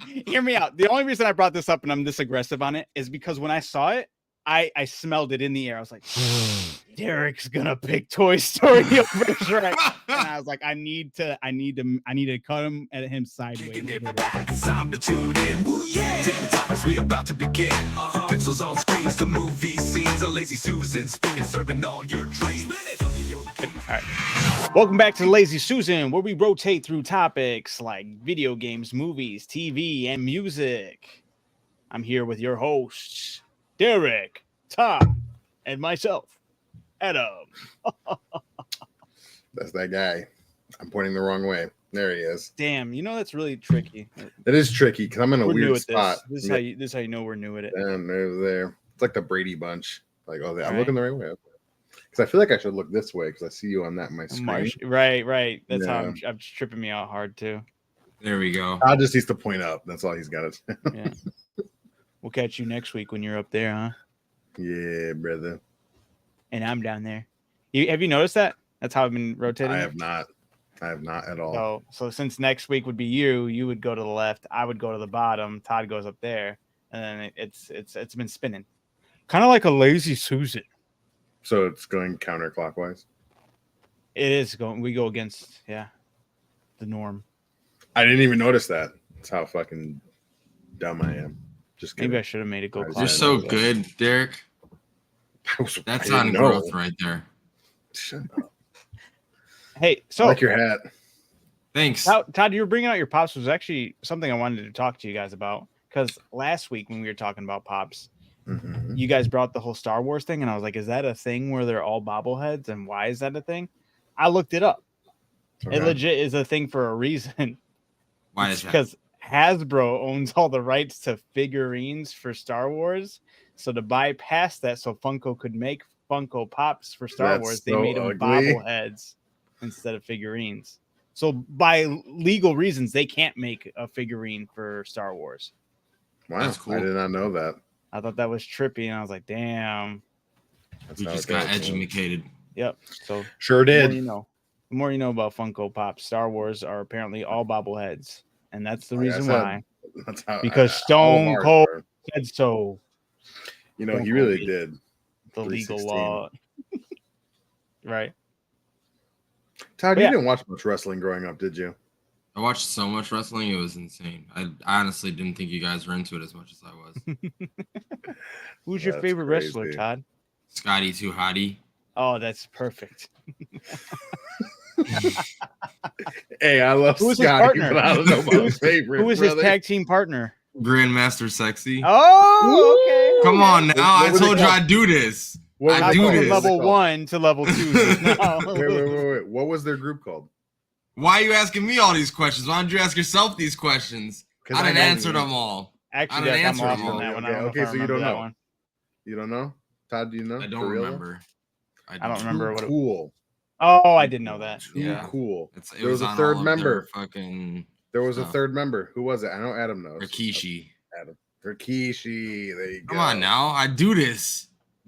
Hear me out. The only reason I brought this up and I'm this aggressive on it is because when I saw it, I smelled it in the air. I was like, Derek's gonna pick Toy Story over Shrek. And I was like, I need to cut him at him sideways. Time to tune in. Yeah. Different topics we about to begin. Pixels on screens, the movie scenes, a lazy Susan spinning, serving all your dreams. All right. Welcome back to Lazy Susan, where we rotate through topics like video games, movies, TV, and music. I'm here with your hosts, Derek, Todd, and myself, Adam. That's that guy. I'm pointing the wrong way. There he is. Damn, that's really tricky. It is tricky because I'm in a weird spot. This is how you know we're new at it. And there. It's like the Brady Bunch. Like, I'm right. looking the right way. Because I feel like I should look this way because I see you on my screen. Right. That's how I'm tripping me out hard too. There we go. I just needs to point up. That's all he's got to do. Yeah. We'll catch you next week when you're up there, huh? Yeah, brother. And I'm down there. Have you noticed that? That's how I've been rotating. I have not at all. So since next week would be you would go to the left, I would go to the bottom, Todd goes up there, and then it's been spinning. Kind of like a lazy Susan. So it's going counterclockwise? It is going. We go against, the norm. I didn't even notice that. That's how fucking dumb I am. Just kidding. Maybe I should have made it go clockwise. You're so good, Derek. That's on growth right there. Shut up. Hey, so I like your hat. Thanks. Todd, you were bringing out your pops was actually something I wanted to talk to you guys about, because last week when we were talking about pops, you guys brought the whole Star Wars thing, and I was like, is that a thing where they're all bobbleheads, and why is that a thing? I looked it up. Okay. It legit is a thing for a reason. Why is that? Because Hasbro owns all the rights to figurines for Star Wars. So to bypass that, so Funko could make Funko Pops for Star Wars, they made them bobbleheads instead of figurines. So by legal reasons, they can't make a figurine for Star Wars. Wow, that's cool. I did not know that. I thought that was trippy, and I was like, damn. We just got educated. Yep. So sure did. The more you know about Funko Pops, Star Wars are apparently all bobbleheads. And that's the reason why. Because Stone Cold said so. He really did. The legal law. Right. Todd, you didn't watch much wrestling growing up, did you? I watched so much wrestling, it was insane. I honestly didn't think you guys were into it as much as I was. Who's your favorite wrestler, Todd? Scotty Too Hottie. Oh, that's perfect. Hey, I love Scotty, but I don't know about his favorite. Who is his tag team partner? Grandmaster Sexy. Oh, okay. Come on now. I told you I'd do this. I do this. Level 1 to level 2. Wait. What was their group called? Why are you asking me all these questions? Why don't you ask yourself these questions? I didn't answer them all. Actually, I'm off on that one. Okay, so you don't know. You don't know? Todd, do you know? I don't remember. I don't remember what it was. Cool. Oh, I didn't know that. Cool. There was a third member. There was a third member. Who was it? I know Adam knows. Rikishi. Rikishi. There you go. Come on now. I do this.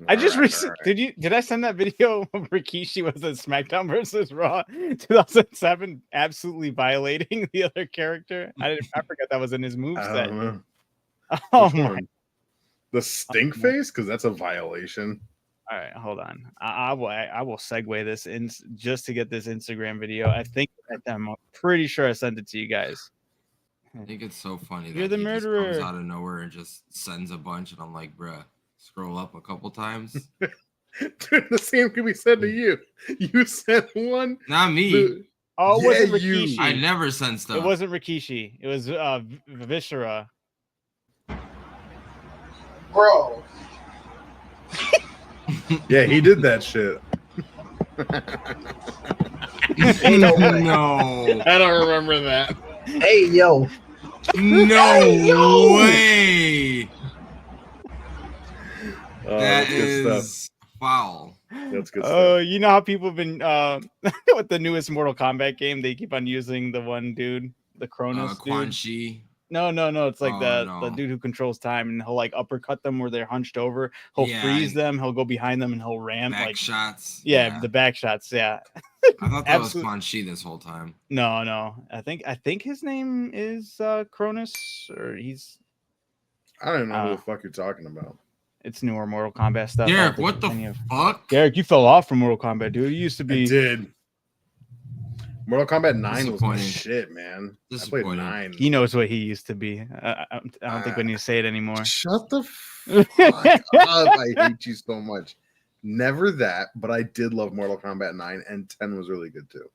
I just did I send that video of Rikishi was a SmackDown versus Raw 2007 absolutely violating the other character? I forgot that was in his moveset. Oh my. The stink face? Because that's a violation. All right, hold on. I will segue this in just to get this Instagram video. I think I'm pretty sure I sent it to you guys. I think it's so funny You're that the he murderer. just comes out of nowhere and just sends a bunch, and I'm like, bruh, scroll up a couple times. Dude, the same could be said to you. You sent one. Not me. It wasn't Rikishi. I never sent stuff. It wasn't Rikishi. It was Viscera. Bro. Yeah, he did that shit. No. I don't remember that. Hey, yo. No way. That is good stuff. Foul. That's good stuff. You know how people have been with the newest Mortal Kombat game, they keep on using the one dude, the Cronus Quan dude. Chi. No. It's like the dude who controls time, and he'll like uppercut them where they're hunched over. He'll freeze them. He'll go behind them, and he'll ram back shots. Yeah, the back shots. Yeah. I thought that was Quan Chi this whole time. No. I think his name is Cronus, or he's. I don't know who the fuck you're talking about. It's newer Mortal Kombat stuff. Derek, what the fuck? Derek, you fell off from Mortal Kombat, dude. You used to be. I did. Mortal Kombat 9 was my shit, man. I played 9. He knows what he used to be. I don't think we need to say it anymore. Shut the fuck up. I hate you so much. Never that, but I did love Mortal Kombat 9, and 10 was really good too.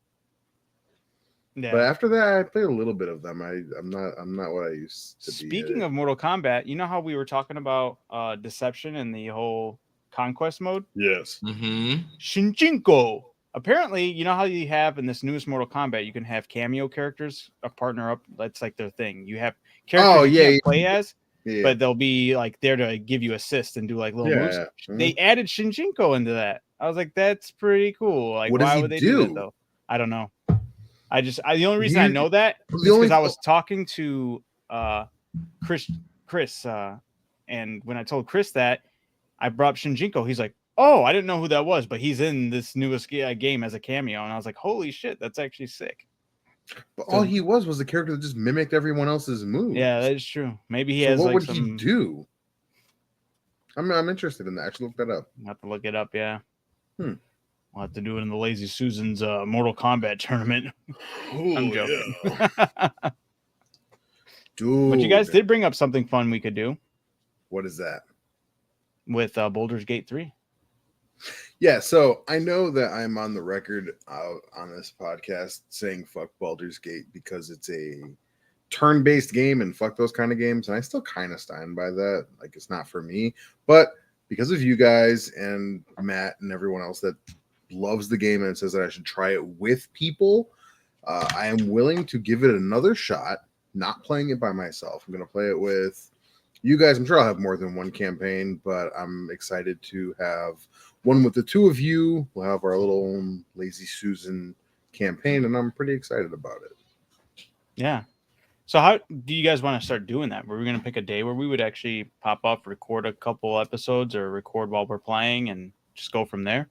Yeah. But after that, I played a little bit of them. I'm not what I used to be. Speaking of Mortal Kombat, you know how we were talking about deception and the whole conquest mode? Yes. Mm-hmm. Shinjinko. Apparently, you know how you have in this newest Mortal Kombat, you can have cameo characters partner up. That's like their thing. You have characters you can't play as, but they'll be like there to give you assist and do like little moves. Mm-hmm. They added Shinjinko into that. I was like, that's pretty cool. Like, why would they do that though? I don't know. The only reason I know that is because I was talking to Chris, and when I told Chris that, I brought up Shinjinko. He's like, "Oh, I didn't know who that was, but he's in this newest game as a cameo." And I was like, "Holy shit, that's actually sick." But all he was a character that just mimicked everyone else's moves. Yeah, that is true. Maybe he has. What would he do? I'm interested in that. I should look that up. I'll have to look it up. Yeah. We'll have to do it in the Lazy Susan's Mortal Kombat tournament. I'm joking. Yeah. Dude. But you guys did bring up something fun we could do. What is that? With Baldur's Gate 3. Yeah, so I know that I'm on the record on this podcast saying fuck Baldur's Gate because it's a turn-based game and fuck those kind of games. And I still kind of stand by that. Like, it's not for me. But because of you guys and Matt and everyone else that loves the game and says that I should try it with people, I am willing to give it another shot, not playing it by myself. I'm going to play it with you guys. I'm sure I'll have more than one campaign, but I'm excited to have one with the two of you. We'll have our little Lazy Susan campaign, and I'm pretty excited about it. Yeah. So how do you guys want to start doing that? Were we going to pick a day where we would actually pop up, record a couple episodes, or record while we're playing and just go from there?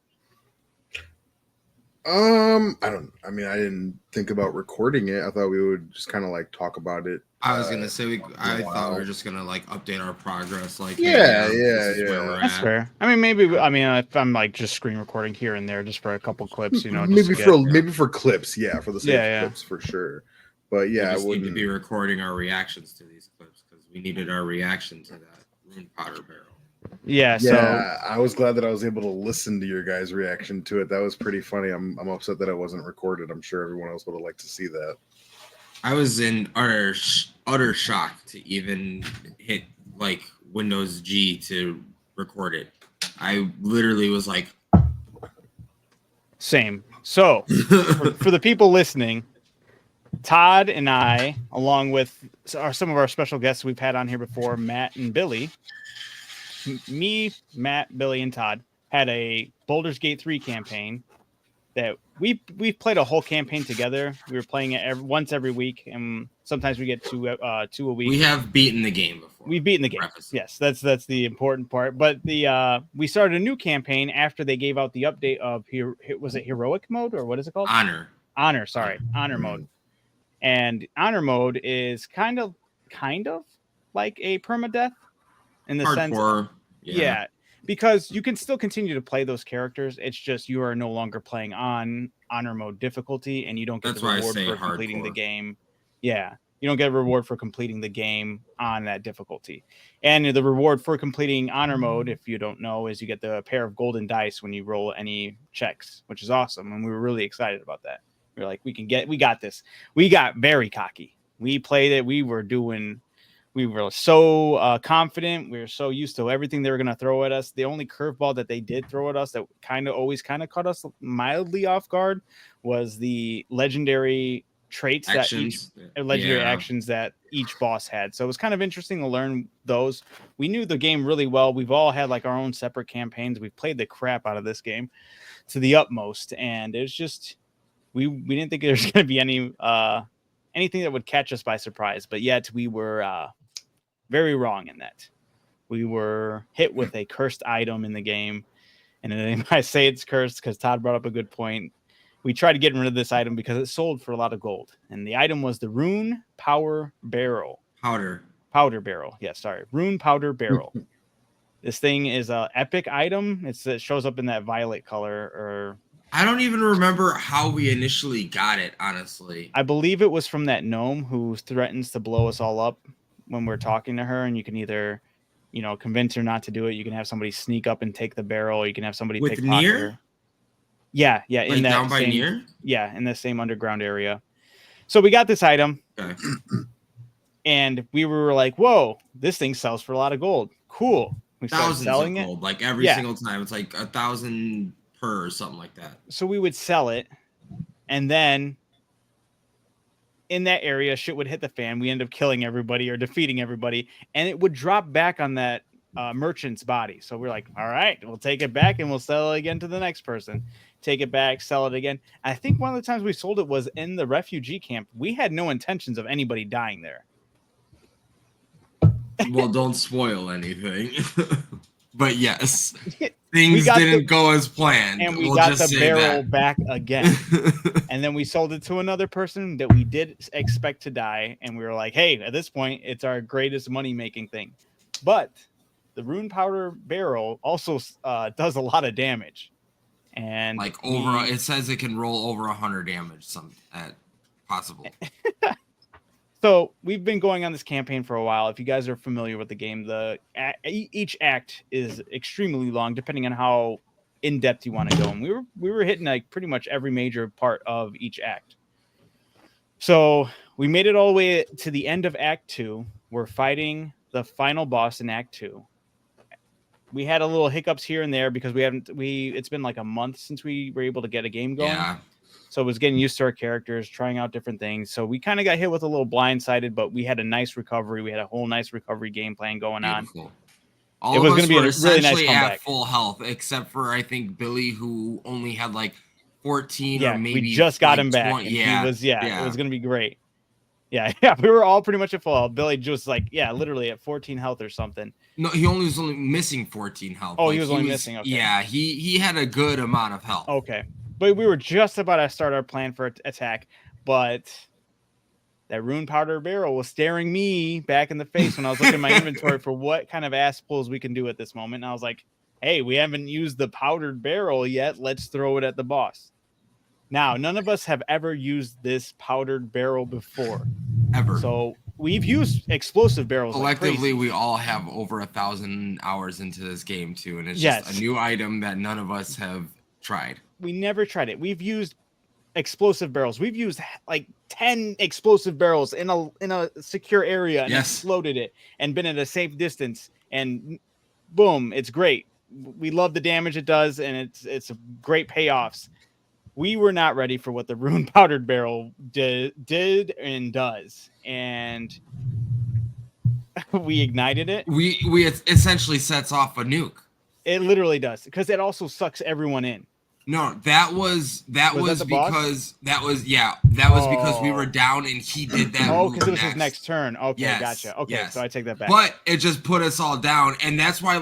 I didn't think about recording it. I thought we would just kind of like talk about it. I was gonna say I thought we were just gonna like update our progress. Like, yeah. That's fair. I mean, maybe. If I'm like just screen recording here and there, just for a couple clips, maybe for clips, for the sake of clips for sure. But yeah, we need to be recording our reactions to these clips because we needed our reaction to that Rune Potter barrel. Yeah, so I was glad that I was able to listen to your guys' reaction to it. That was pretty funny. I'm upset that it wasn't recorded. I'm sure everyone else would have liked to see that. I was in utter shock to even hit like Windows G to record it. I literally was like, same. So for the people listening, Todd and I, along with some of our special guests we've had on here before, Matt and Billy. Me, Matt, Billy, and Todd had a Baldur's Gate 3 campaign that we played a whole campaign together. We were playing it once every week, and sometimes we get two a week. We have beaten the game before. We've beaten the game. Yes, that's the important part. But we started a new campaign after they gave out the update of was it heroic mode or what is it called? Honor mode. And honor mode is kind of like a permadeath. In the hardcore, sense, because you can still continue to play those characters. It's just you are no longer playing on honor mode difficulty, and you don't get the reward for completing the game. Yeah, you don't get a reward for completing the game on that difficulty. And the reward for completing honor mode, if you don't know, is you get the pair of golden dice when you roll any checks, which is awesome. And we were really excited about that. We were like, we got this. We got very cocky. We played it. We were so confident. We were so used to everything they were going to throw at us. The only curveball that they did throw at us that always caught us mildly off guard was the legendary traits actions that each boss had. So it was kind of interesting to learn those. We knew the game really well. We've all had like our own separate campaigns. We've played the crap out of this game to the utmost. And it was just, we didn't think there was going to be anything that would catch us by surprise, but yet we were very wrong in that. We were hit with a cursed item in the game, and I say it's cursed because Todd brought up a good point. we tried to get rid of this item because it sold for a lot of gold. And the item was the Rune Power Barrel. Powder Barrel. Yeah, sorry. Rune Powder Barrel. This thing is a epic item. It shows up in that violet color. Or I don't even remember how we initially got it, honestly. I believe it was from that gnome who threatens to blow us all up when we're talking to her. And you can either, convince her not to do it. You can have somebody sneak up and take the barrel. You can have somebody pickpocket her. Yeah, like in that down by same, near? Yeah, in the same underground area. So we got this item. Okay. And we were like, whoa, this thing sells for a lot of gold. Cool. We started selling of gold, like every single time. It's like 1,000 per or something like that. So we would sell it, and then in that area, shit would hit the fan. We end up killing everybody or defeating everybody, and it would drop back on that merchant's body. So we're like, all right, we'll take it back and we'll sell it again to the next person. Take it back, sell it again. I think one of the times we sold it was in the refugee camp. We had no intentions of anybody dying there. Well, don't spoil anything. But yes, things didn't go as planned. And we got the barrel back again. And then we sold it to another person that we did expect to die. And we were like, hey, at this point, it's our greatest money-making thing. But the Rune Powder Barrel also does a lot of damage. And like it says it can roll over 100 damage possible. So we've been going on this campaign for a while. If you guys are familiar with the game, each act is extremely long, depending on how in depth you want to go. And we were hitting like pretty much every major part of each act. So we made it all the way to the end of Act 2. We're fighting the final boss in Act 2. We had a little hiccups here and there because it's been like a month since we were able to get a game going. Yeah. So it was getting used to our characters, trying out different things. So we kind of got hit with a little blindsided, but we had a nice recovery. We had a whole nice recovery game plan going on. All it was going to be a really nice comeback. At full health, except for I think Billy, who only had like 14 or maybe. We just got him back. 20. And it was going to be great. Yeah, we were all pretty much at full health. Billy just literally at 14 health or something. No, he was only missing 14 health. Oh, he was only missing. Okay. Yeah, he had a good amount of health. Okay. But we were just about to start our plan for attack, but that Rune Powder Barrel was staring me back in the face when I was looking at my inventory for what kind of ass pulls we can do at this moment. And I was like, hey, we haven't used the powdered barrel yet. Let's throw it at the boss. Now, none of us have ever used this powdered barrel before. Ever. So we've used explosive barrels. Collectively, we all have over 1,000 hours into this game, too. And it's just a new item that none of us have tried. We never tried it. We've used explosive barrels. We've used like 10 explosive barrels in a secure area and exploded it and been at a safe distance. And boom, it's great. We love the damage it does, and it's great payoffs. We were not ready for what the Rune Powdered Barrel did and does, and we ignited it. We it essentially sets off a nuke. It literally does, because it also sucks everyone in. No, that was because we were down and he did that. Oh, because it was his next turn. Okay, gotcha. Okay, so I take that back. But it just put us all down, and that's why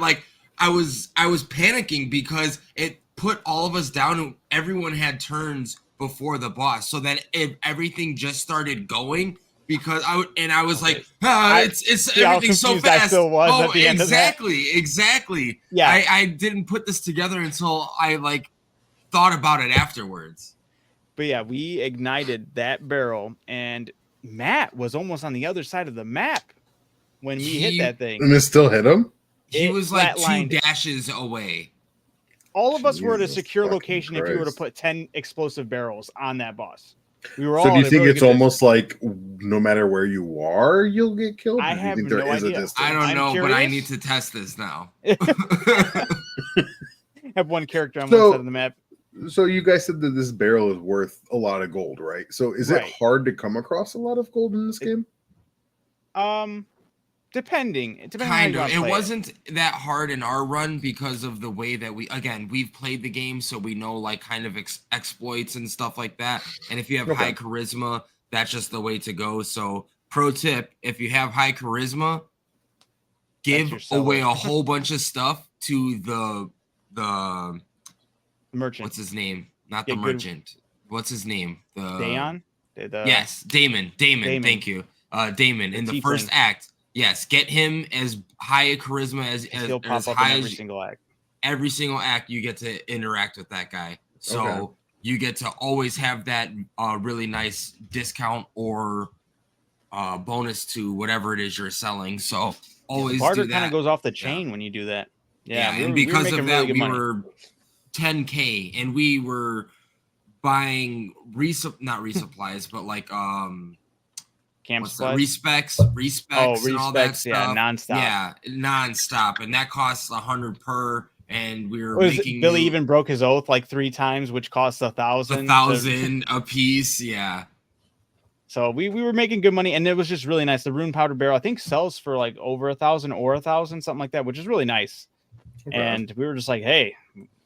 I was panicking because it put all of us down and everyone had turns before the boss, so that if everything just started going. Because I was like, it's everything's so fast. I still was at the end exactly. Yeah, I didn't put this together until I thought about it afterwards. But yeah, we ignited that barrel, and Matt was almost on the other side of the map when we hit that thing. And it still hit him? He was like 2 dashes away. All of us were at a secure location if you were to put 10 explosive barrels on that boss. We were all. So do you think it's almost like no matter where you are, you'll get killed? I have no idea. I don't know, but I need to test this now. Have one character on one side of the map. So you guys said that this barrel is worth a lot of gold, right? So is it hard to come across a lot of gold in this game? Depending kind of. It wasn't that hard in our run because of the way that we've played the game, so we know kind of exploits and stuff like that. And if you have high charisma, that's just the way to go. So pro tip, if you have high charisma, give away a whole bunch of stuff to the merchant. What's his name? Not the merchant. what's his name? Dayon? Yes, Damon. Thank you. Damon in the first act. Yes, get him as high a charisma as he'll pop as up high in every as single act. every single act you get to interact with that guy. So you get to always have that really nice discount or bonus to whatever it is you're selling. So always Barter do that. kind of goes off the chain when you do that. Yeah, and because we were of that, really we were 10K, and we were buying not resupplies, but like camp what's that? supplies? Respects, and all that stuff. Yeah, nonstop. Yeah, nonstop, and that costs 100 per. And we were making Billy even broke his oath like 3 times, which costs 1,000. 1,000 a piece. Yeah. So we were making good money, and it was just really nice. The rune powder barrel, I think, sells for like over 1,000 or 1,000, something like that, which is really nice. Okay. And we were just like, hey,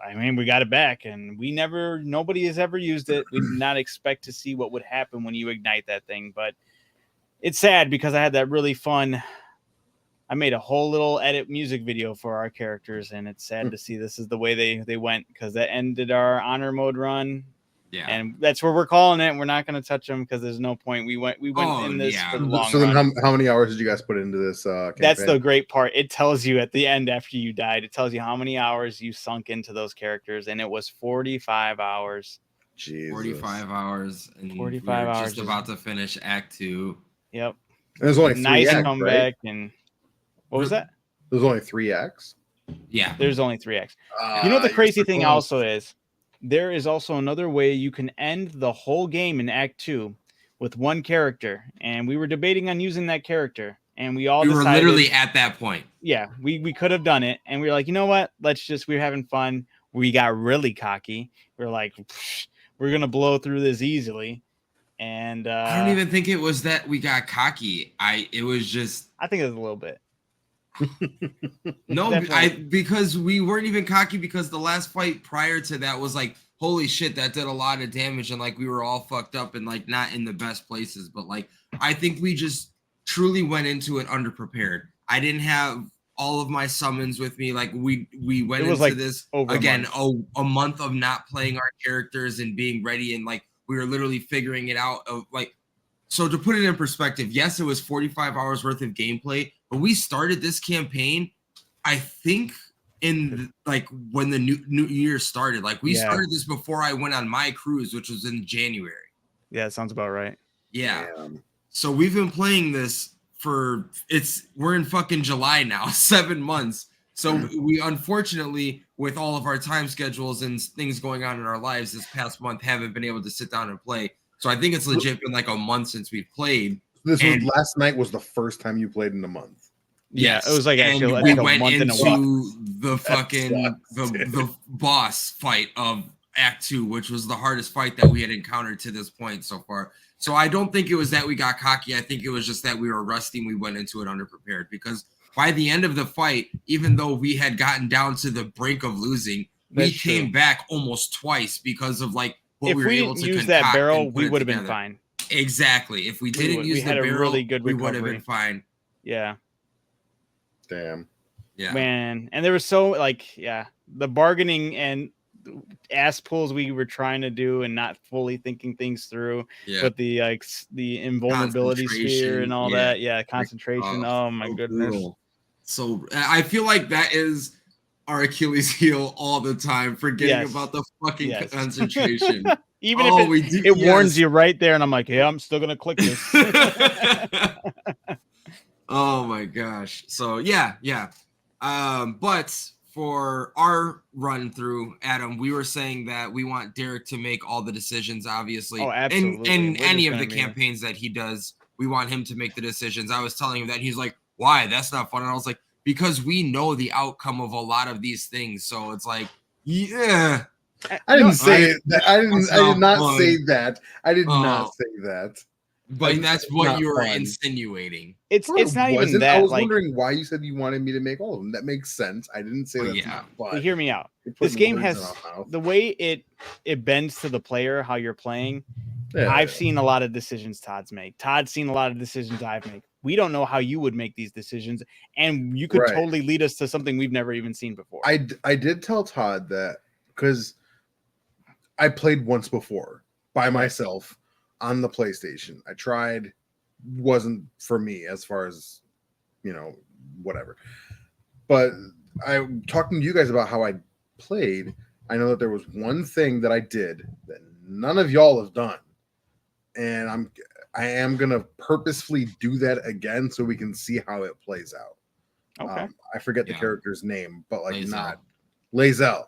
I mean, we got it back, and nobody has ever used it. We did not expect to see what would happen when you ignite that thing, but it's sad because I had that really fun. I made a whole little edit music video for our characters, and it's sad to see this is the way they went, because that ended our honor mode run. Yeah, and that's where we're calling it. We're not going to touch them because there's no point. We went in this for the long run. Then how many hours did you guys put into this campaign? That's the great part. It tells you at the end after you died. It tells you how many hours you sunk into those characters, and it was 45 hours. Jesus. 45 hours, and 45 hours. Just about to finish Act 2. Yep. And there's only 3 nice acts, comeback, right? and what was that? There's only 3 acts. Yeah, there's only 3 acts. You know what the crazy thing also is? There is also another way you can end the whole game in Act 2 with one character, and we were debating on using that character, and we were literally at that point. Yeah, we could have done it, and we were like, you know what? We're having fun. We got really cocky. We're like, we're gonna blow through this easily, and I don't even think it was that we got cocky. It was just. I think it was a little bit. No, because we weren't even cocky, because the last fight prior to that was like, holy shit, that did a lot of damage, and like we were all fucked up and like not in the best places. But like I think we just truly went into it underprepared. I didn't have all of my summons with me. Like we went into this again a month of not playing our characters and being ready, and like we were literally figuring it out of like. So to put it in perspective, yes, it was 45 hours worth of gameplay, but we started this campaign, I think, in like when the new year started. Like we started this before I went on my cruise, which was in January. Yeah, it sounds about right. Yeah. So we've been playing this we're in fucking July now, 7 months. So we unfortunately, with all of our time schedules and things going on in our lives this past month, haven't been able to sit down and play. So I think it's legit been like a month since we've played. Last night was the first time you played in a month. Yes, it was like actually we went into the fucking the boss fight of Act 2, which was the hardest fight that we had encountered to this point so far. So I don't think it was that we got cocky. I think it was just that we were rusty and we went into it underprepared, because by the end of the fight, even though we had gotten down to the brink of losing, we came back almost twice because of like what we were able to use that barrel, we would have been fine. Exactly. If we didn't use the barrel, really good we would have been fine. Yeah. Damn. Yeah. Man, and there was the bargaining and ass pulls we were trying to do and not fully thinking things through. Yeah. But the invulnerability sphere and all that. Yeah, concentration. Oh my goodness. Brutal. So I feel like that is our Achilles heel all the time, forgetting about the fucking concentration. Even if it warns you right there, and I'm like, yeah, I'm still gonna click this. Oh my gosh. So yeah. But for our run through, Adam, we were saying that we want Derek to make all the decisions, obviously. Oh, absolutely. In any of the campaigns that he does, we want him to make the decisions. I was telling him that, he's like, why? That's not fun. And I was like, because we know the outcome of a lot of these things. So it's like, yeah. I didn't say that. I did not say that. I did not say that. But that's what you were insinuating. It's not even that. I was wondering why you said you wanted me to make all of them. That makes sense. I didn't say that. Yeah. But hear me out. This game has the way it bends to the player, how you're playing. Yeah. I've seen a lot of decisions Todd's make. Todd's seen a lot of decisions I've made. We don't know how you would make these decisions, and you could totally lead us to something we've never even seen before. I did tell Todd that because I played once before. by myself on the PlayStation. I tried, wasn't for me as far as, whatever. But I'm talking to you guys about how I played. I know that there was one thing that I did that none of y'all have done. And I am going to purposefully do that again so we can see how it plays out. Okay. I forget the character's name, but Lae'zel. not Lae'zel.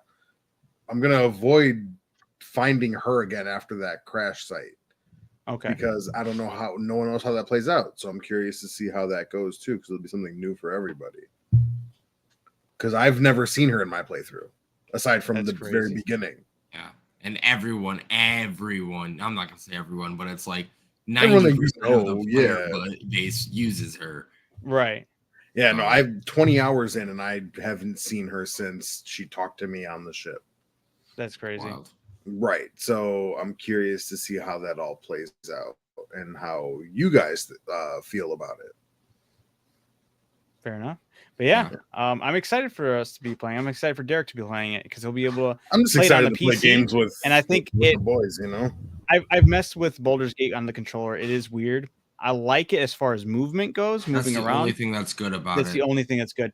I'm going to avoid finding her again after that crash site. Okay. Because I don't know how, no one knows how that plays out. So I'm curious to see how that goes too, because it'll be something new for everybody. Because I've never seen her in my playthrough, aside from the very beginning. Yeah. And everyone, I'm not going to say everyone, but it's like 90% of the player base uses her. Right. Yeah, no, I've 20 hours in and I haven't seen her since she talked to me on the ship. That's crazy. Wild. Right. So I'm curious to see how that all plays out and how you guys feel about it. Fair enough. But yeah, I'm excited for us to be playing. I'm excited for Derek to be playing it because he'll be able to. I'm just play excited it on to the play PC, games with, and I think with the boys. I've messed with Baldur's Gate on the controller. It is weird. I like it as far as movement goes, moving around. That's the only thing that's good about it. That's the only thing that's good.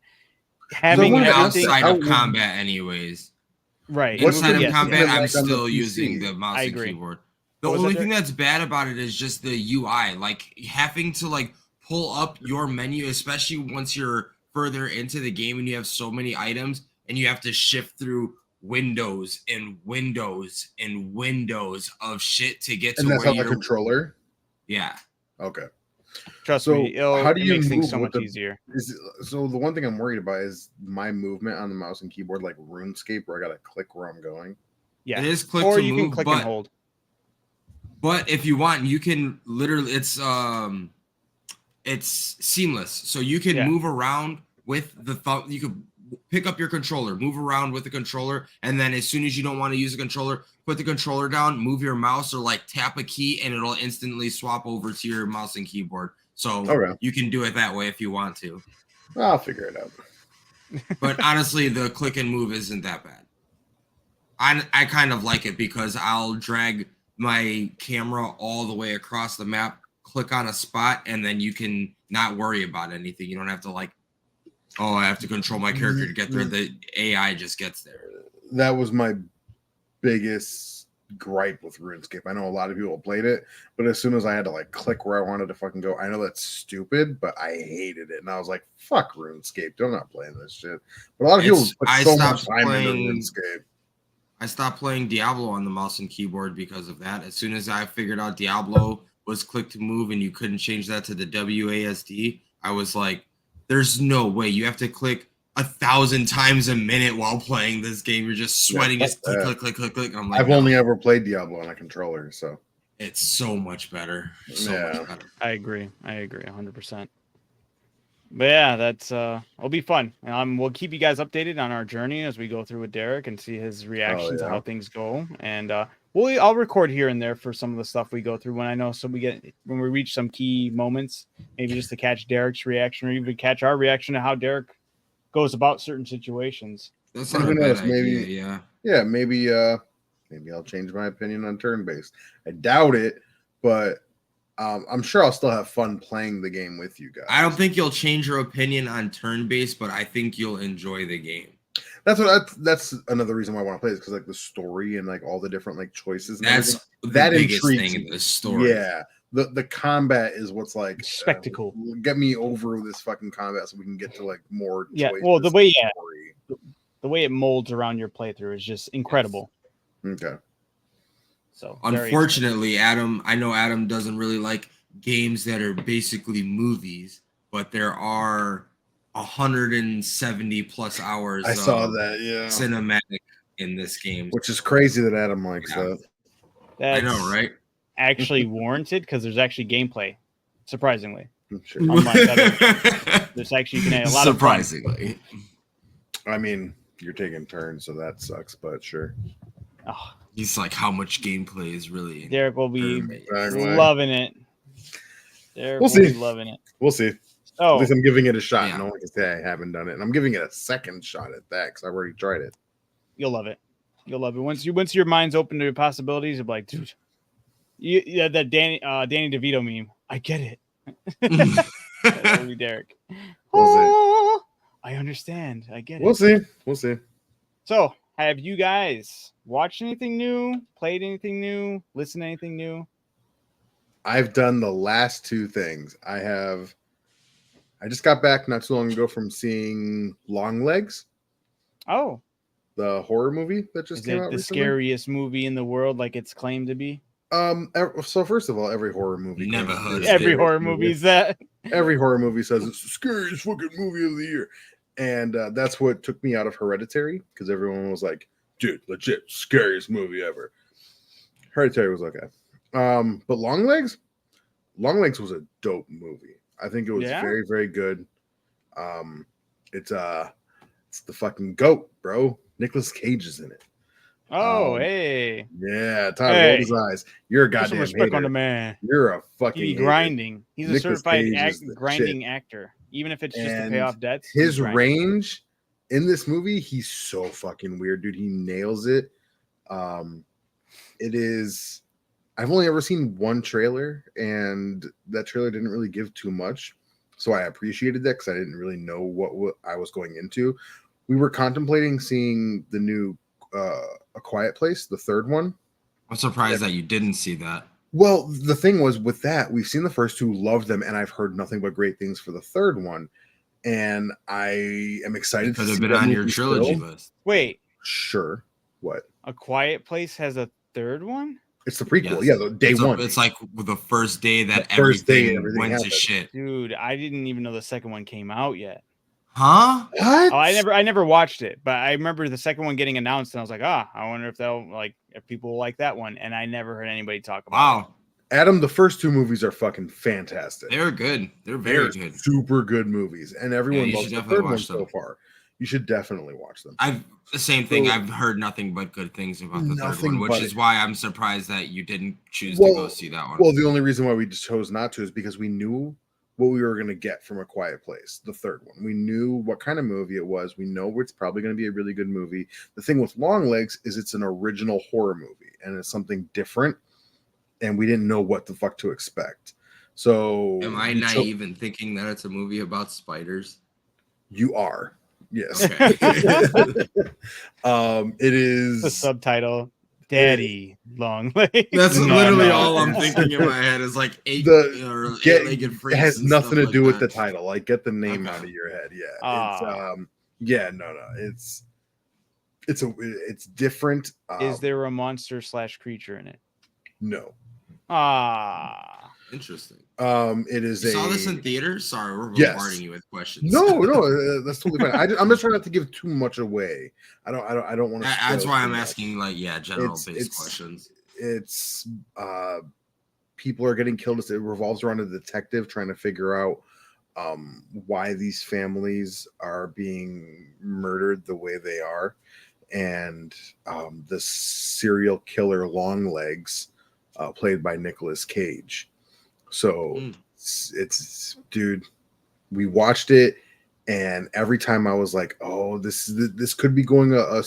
Having outside of combat, anyways. Right. Inside of combat, I'm still using the mouse and keyboard. The only thing that's bad about it is just the UI. Like having to like pull up your menu, especially once you're further into the game and you have so many items and you have to shift through windows and windows and windows of shit to get to and that's where on the controller. Yeah. Okay. Trust me, how do you makes move things so much easier. So the one thing I'm worried about is my movement on the mouse and keyboard, like RuneScape, where I gotta click where I'm going. Yeah, it is click or to you move, can click and hold. But if you want, you can literally it's seamless, so you can move around with the thumb. You could pick up your controller, move around with the controller, and then as soon as you don't want to use the controller, put the controller down, move your mouse, or like tap a key, and it'll instantly swap over to your mouse and keyboard. So you can do it that way if you want to. I'll figure it out. But honestly, the click and move isn't that bad. I kind of like it because I'll drag my camera all the way across the map, click on a spot, and then you can not worry about anything. You don't have to like, oh, I have to control my character to get there. The AI just gets there. That was my biggest gripe with RuneScape. I know a lot of people played it, but as soon as I had to like click where I wanted to fucking go, I know that's stupid, but I hated it. And I was like, fuck RuneScape. I'm not playing this shit. But a lot of people put so much time into RuneScape. I stopped playing Diablo on the mouse and keyboard because of that. As soon as I figured out Diablo was click to move and you couldn't change that to the WASD, I was like, there's no way. You have to click 1,000 times a minute while playing this game. You're just sweating, just click. And I'm like, I've only ever played Diablo on a controller, so it's so much better. Much better. I agree 100%. But yeah, that's it'll be fun. We'll keep you guys updated on our journey as we go through with Derek and see his reactions to how things go. And I'll record here and there for some of the stuff we go through when we reach some key moments, maybe just to catch Derek's reaction or even catch our reaction to how Derek goes about certain situations. That's not a bad idea, maybe I'll change my opinion on turn-based. I doubt it, but I'm sure I'll still have fun playing the game with you guys. I don't think you'll change your opinion on turn-based, but I think you'll enjoy the game. That's another reason why I want to play this, because like the story and like all the different like choices. And that's that intrigues me. The story. Yeah, the combat is what's like spectacle. Get me over this fucking combat so we can get to like more. Yeah, well, the way it molds around your playthrough is just incredible. Yes. Okay. So unfortunately, I know Adam doesn't really like games that are basically movies, but there are 170 plus hours. I saw that, cinematic in this game, which is crazy that Adam likes that. That's I know, right? Actually warranted because there's actually gameplay. Surprisingly, sure. there's actually you can have a lot surprisingly. I mean, you're taking turns, so that sucks, but sure. Oh. He's like, how much gameplay is really? Derek will be loving it. We'll see. Loving it. We'll see. Oh, at least I'm giving it a shot. Yeah. No one can say I haven't done it, and I'm giving it a second shot at that because I've already tried it. You'll love it. You'll love it once your mind's open to possibilities. You'll be like, dude, Yeah, that Danny DeVito meme. I get it. That would be Derek. We'll see. I understand. I get We'll it. see. We'll see. So, have you guys watched anything new? Played anything new? Listened to anything new? I've done the last two things. I just got back not too long ago from seeing Long Legs, Oh, the horror movie that just is came it out the recently. scariest movie in the world, like it's claimed to be? So first of all, every horror movie Never claims heard it's of the Every scariest horror movie is that. Every horror movie says it's the scariest fucking movie of the year, and that's what took me out of Hereditary, because everyone was like, "Dude, legit scariest movie ever." Hereditary was okay, but Long Legs was a dope movie. I think it was very, very good. It's the fucking GOAT, bro. Nicolas Cage is in it. Oh, hey. Yeah, Todd, rolled his eyes. You're a Put some goddamn respect hater. on the man. You're a fucking He hater. grinding. He's a Nicolas certified Cage is the grinding shit. actor. Even if it's just to And pay off debts. his range in this movie, he's so fucking weird, dude. He nails it. It is. I've only ever seen one trailer, and that trailer didn't really give too much. So I appreciated that because I didn't really know what I was going into. We were contemplating seeing the new A Quiet Place, the third one. I'm surprised that you didn't see that. Well, the thing was with that, we've seen the first two, loved them, and I've heard nothing but great things for the third one. And I am excited Could to have see been that on your movie trilogy still. list. Wait. Sure. What? A Quiet Place has a third one? It's the prequel. Yes. Yeah, day one. It's like the first day that everything went happened. to shit. Dude, I didn't even know the second one came out yet. Huh? What? Oh, I never watched it, but I remember the second one getting announced, and I was like, I wonder if people will like that one. And I never heard anybody talk about it. Adam, the first two movies are fucking fantastic. They're good. They're very good. Super good movies. And everyone loves the third one so far. You should definitely watch them. The same thing. I've heard nothing but good things about the third one, which is why I'm surprised that you didn't choose to go see that one. Well, the only reason why we chose not to is because we knew what we were going to get from A Quiet Place, the third one. We knew what kind of movie it was. We know it's probably going to be a really good movie. The thing with Long Legs is it's an original horror movie, and it's something different, and we didn't know what the fuck to expect. So am I naive in thinking that it's a movie about spiders? You are. Yes. Okay. It is the subtitle, Daddy Long Legs. That's literally all I'm thinking in my head is like eight-legged freaks. It has nothing to do with the that. title. Like, get the name out of your head. Yeah. It's different. Is there a monster / creature in it? No. Interesting. It is. You saw this in theaters? Sorry, we're bombarding you with questions. No, that's totally fine. I'm just trying not to give too much away. I don't want to. That's why I'm asking, general based questions. It's people are getting killed. It revolves around a detective trying to figure out why these families are being murdered the way they are, and the serial killer Long Legs, played by Nicolas Cage. So it's dude, we watched it, and every time I was like, oh, this could be going a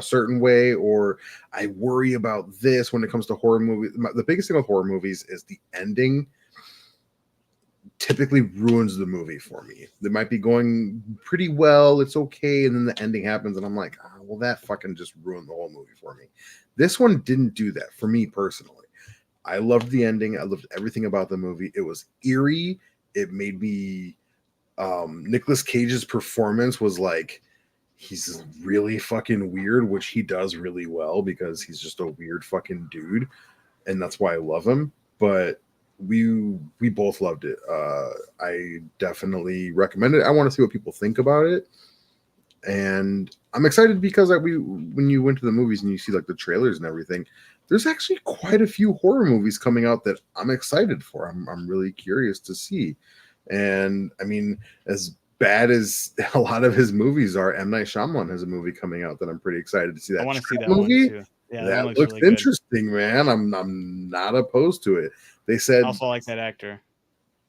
certain way, or I worry about this when it comes to horror movies. The biggest thing with horror movies is the ending typically ruins the movie for me. They might be going pretty well, it's okay, and then the ending happens, and I'm like, well, that fucking just ruined the whole movie for me. This one didn't do that for me personally. I loved the ending. I loved everything about the movie. It was eerie. It made me Nicolas Cage's performance was like, he's really fucking weird, which he does really well because he's just a weird fucking dude, and that's why I love him. But we both loved it. I definitely recommend it. I want to see what people think about it, and I'm excited because when you went to the movies and you see like the trailers and everything, there's actually quite a few horror movies coming out that I'm excited for. I'm really curious to see. And I mean, as bad as a lot of his movies are, M. Night Shyamalan has a movie coming out that I'm pretty excited to see. That I want to see that movie. one too. Yeah, that looks looks really interesting, man. I'm not opposed to it. They said I also like that actor.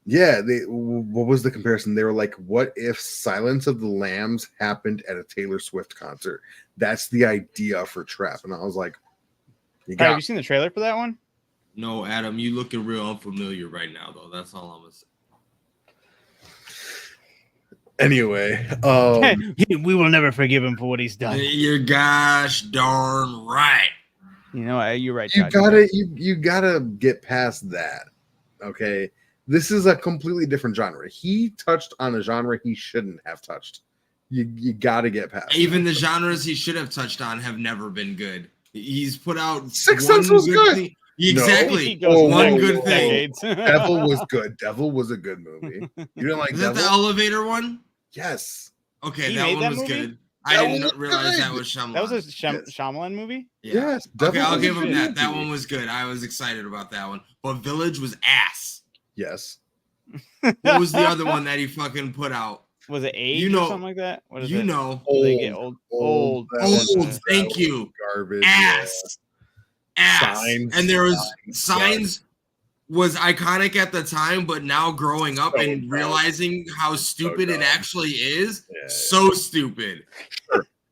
Yeah, what was the comparison? They were like, what if Silence of the Lambs happened at a Taylor Swift concert? That's the idea for Trap. And I was like, have you seen the trailer for that one? No, Adam, you looking real unfamiliar right now, though. That's all I'm gonna say. Anyway, we will never forgive him for what he's done. You're gosh darn right. You know, you're right. you Todd, gotta you gotta get past that. Okay, this is a completely different genre. He touched on a genre he shouldn't have touched. You gotta get past. Even the genres he should have touched on have never been good. He's put out Sixth Sense was good. Thing. Exactly. No, one good thing. Devil was good. Devil was a good movie. You didn't like Is Devil? that the elevator one? Yes. Okay, He that made one that was movie? good. I didn't realize that was Shyamalan. That was a Shyamalan movie? Yeah. Yes. Okay, I'll was a give him good that. That movie. one was good. I was excited about that one. But Village was ass. Yes. What was the other one that he fucking put out? Was it Age You know- or something like that? What is You it? know. They get old. Old. Thank you. Garbage. Ass. Ass. Signs. And there was Signs was iconic at the time, but now growing up So and dumb. realizing how stupid it dumb. actually is, Yeah. so stupid.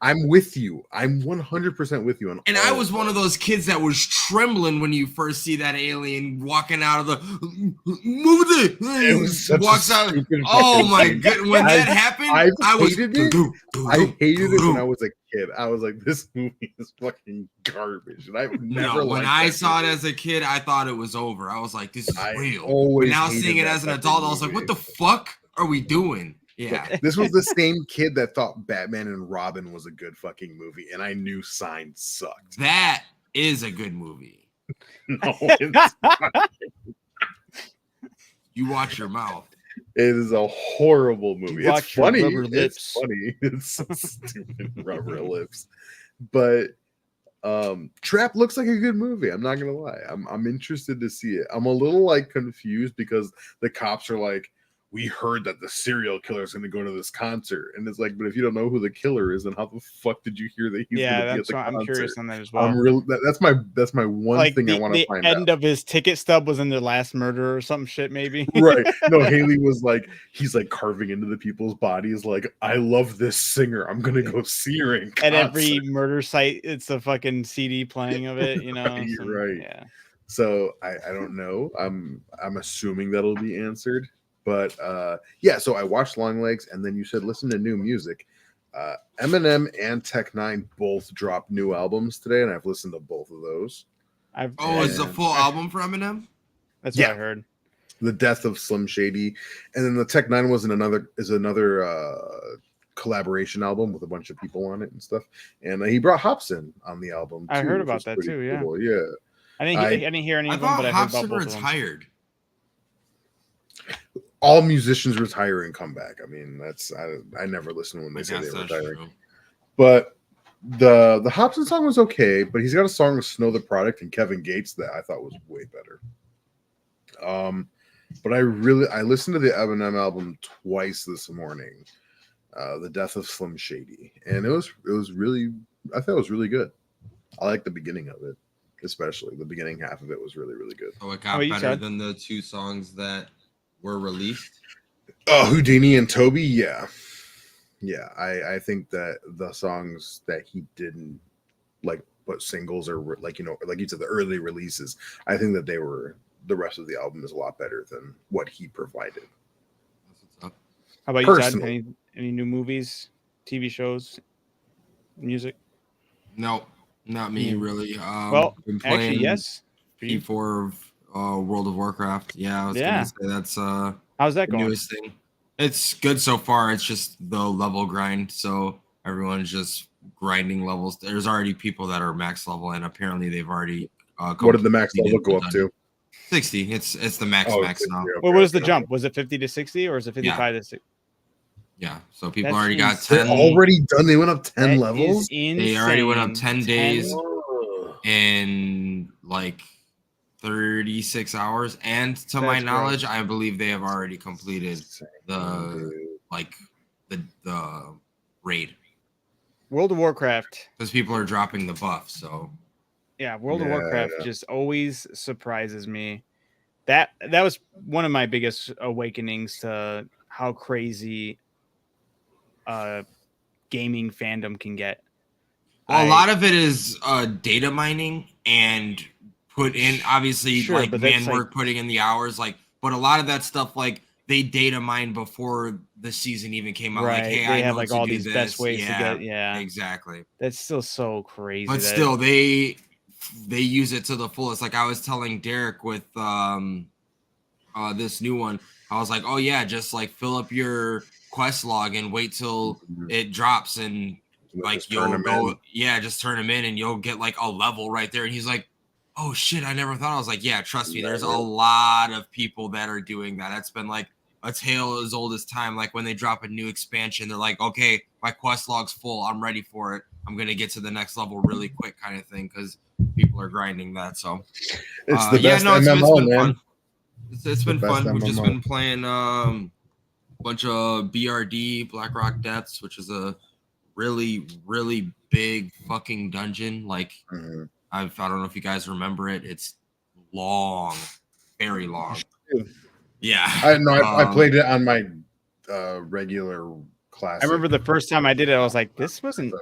I'm with you. I'm 100% with you on. And I was one of those kids that was trembling when you first see that alien walking out of the movie. It was such Walks a out. stupid Oh fucking my thing. god! When that happened, I was. hated it. I hated it when I was a kid. I was like, this movie is fucking garbage. And I've never No, when liked I that saw it movie. as a kid, I thought it was over. I was like, this is I real. But always now hated seeing it that as an fucking adult, I was like, movie. what the fuck are we doing? Yeah. This was the same kid that thought Batman and Robin was a good fucking movie, and I knew Signs sucked. That is a good movie. No, it's not. You watch your mouth. It is a horrible movie. It's watch your funny. rubber It's lips. funny. It's so stupid. Rubber lips. But Trap looks like a good movie. I'm not gonna lie. I'm interested to see it. I'm a little like confused because the cops are like, we heard that the serial killer is going to go to this concert, and it's like, but if you don't know who the killer is, then how the fuck did you hear that he's Yeah, going to be at that's the why concert? I'm curious on that as well. I'm real. That's my one Like thing I the, want to the find end out. of his ticket stub was in the last murder or some shit, maybe. Right? No, Haley was like, he's like carving into the people's bodies. Like, I love this singer. I'm gonna go see her in concert. At every murder site, it's a fucking CD playing of it. You know, Right. Yeah. So I don't know. I'm assuming that'll be answered. But yeah, so I watched Long Legs, and then you said listen to new music. Eminem and Tech Nine both dropped new albums today, and I've listened to both of those. Is the full album for Eminem? That's Yeah. what I heard. The Death of Slim Shady, and then the Tech Nine was another collaboration album with a bunch of people on it and stuff. And he brought Hobson on the album. I too, heard which about was that pretty too. Yeah. cool. Yeah. I didn't hear any I of them, thought but I heard about Hobson both of them. retired. All musicians retire and come back. I mean, I never listen when they say guess they're that's retiring. true. But the Hobson song was okay, but he's got a song with Snow the Product and Kevin Gates that I thought was way better. But I listened to the Eminem album twice this morning, The Death of Slim Shady, and it was really, I thought it was really good. I like the beginning of it, especially the beginning half of it was really, really good. So it How got about you, better Todd? than the two songs that were released. Houdini and Toby, yeah. I think that the songs that he didn't like put singles or like like you said, the early releases, I think that the rest of the album is a lot better than what he provided. That's what's up. How about you, Todd? Personally. Any new movies, TV shows, music? No, not me really. Well, been actually, playing yes. For you. P4 of World of Warcraft. Yeah, I was Yeah. gonna say that's How's that the going? newest thing. It's good so far. It's just the level grind. So everyone's just grinding levels. There's already people that are max level, and apparently they've already. What did the max level go up to? 60. It's the max Oh, max now. okay, Well, what was the okay. jump? Was it 50 to 60 or is it 55 to 60? Yeah. So people That's already got insane. 10. They're already done. They went up 10 That levels. is insane. They already went up 10 days. Ugh. in like 36 hours, and to my That's knowledge I believe they have already completed Dude. the raid World of Warcraft. because people are dropping the buff. So Yeah, World of Yeah. Warcraft just always surprises me. That was one of my biggest awakenings to how crazy gaming fandom can get. a lot of it is data mining and put in, obviously, Sure, like but man that's work, putting in the hours, like, but a lot of that stuff, like they data mine before the season even came out. Like, right. hey, They I have know like to all do these best this. ways to Yeah, get. Yeah, exactly. that's still so crazy. But still, they use it to the fullest. Like I was telling Derek with this new one, I was like, oh yeah, just like fill up your quest log and wait till it drops, and like you'll go, yeah, just turn them in and you'll get like a level right there. And he's like, oh shit, I never thought. I was like, yeah, trust me, there's a lot of people that are doing that. That's been like a tale as old as time. Like when they drop a new expansion, they're like, okay, my quest log's full, I'm ready for it, I'm gonna get to the next level really quick, kind of thing, because people are grinding that. So it's the best MMO, it's been man. fun. It's been fun. We've just been playing a bunch of BRD, Black Rock Depths, which is a really, really big fucking dungeon. Like, I don't know if you guys remember it. It's long, very long. Yeah. I played it on my regular class. I remember the first time I did it, I was like, this wasn't,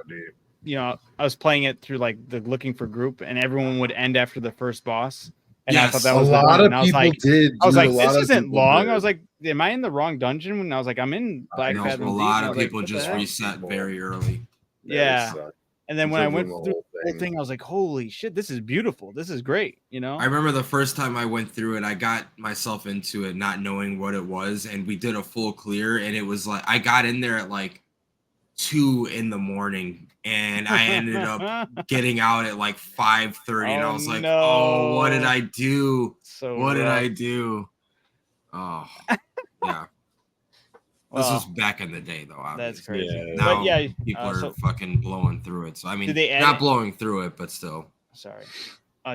you know, I was playing it through like the looking for group, and everyone would end after the first boss. And I thought that was a lot of people did. I was like, this isn't long. I was like, am I in the wrong dungeon? When I was like, I'm in Black Fathom. A lot of people just reset very early. Yeah. And then when I went through the whole thing, I was like, holy shit, this is beautiful. This is great. You know, I remember the first time I went through it, I got myself into it not knowing what it was. And we did a full clear. And it was like, I got in there at like 2 a.m. and I ended up getting out at like 5:30. And I was like, oh, what did I do? What did I do? Oh, yeah. This was back in the day, though. Obviously. That's crazy. Yeah. Now but yeah, people are fucking blowing through it. So I mean, not blowing through it, but still. Sorry.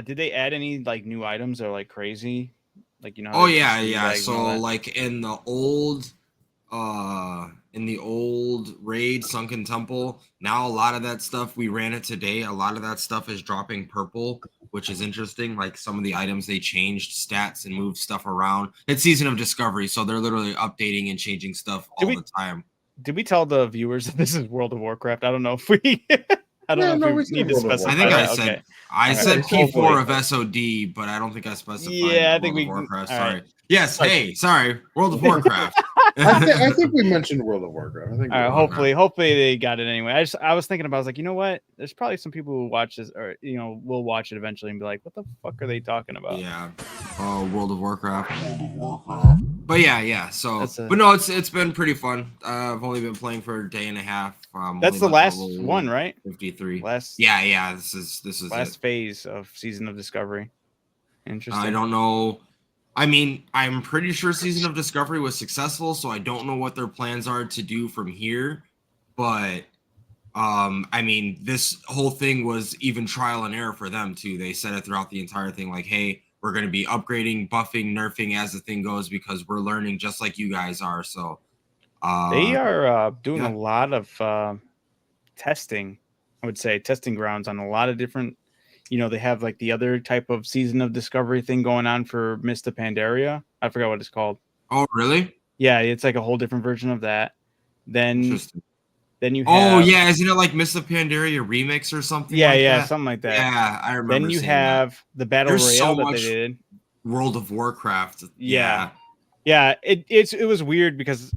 Did they add any like new items or like crazy? Like, you know? Oh yeah. So like in the old raid Sunken Temple, now a lot of that stuff, we ran it today, a lot of that stuff is dropping purple, which is interesting. Like some of the items, they changed stats and moved stuff around. It's Season of Discovery, so they're literally updating and changing stuff all the time. Did we tell the viewers that this is World of Warcraft? I don't know if we I don't know if we need to specify. I think I said P4 of SOD, but I don't think I specified. Yeah, I think we Warcraft. Sorry. Right. Yes. Hey, sorry. World of Warcraft. I think we mentioned World of Warcraft. I think. All right, hopefully they got it anyway. I was thinking about. I was like, you know what? There's probably some people who watch this, or you know, will watch it eventually and be like, what the fuck are they talking about? Yeah. World of Warcraft. But yeah. So, but no, it's been pretty fun. I've only been playing for a day and a half. That's the last one, right? 53. Last. Yeah. This is last phase of Season of Discovery. Interesting. I don't know. I mean, I'm pretty sure Season of Discovery was successful, so I don't know what their plans are to do from here. But I mean, this whole thing was even trial and error for them too. They said it throughout the entire thing, like, hey, we're going to be upgrading, buffing, nerfing as the thing goes, because we're learning just like you guys are. So they are doing a lot of testing, I would say, testing grounds on a lot of different. You know, they have like the other type of Season of Discovery thing going on for Mist of Pandaria. I forgot what it's called. Oh, really? Yeah, it's like a whole different version of that. Then you have. Oh, yeah. Isn't it like Mist of Pandaria remix or something? Yeah, something like that. Yeah, I remember. Then you have the Battle Royale that they did. World of Warcraft. Yeah. It was weird because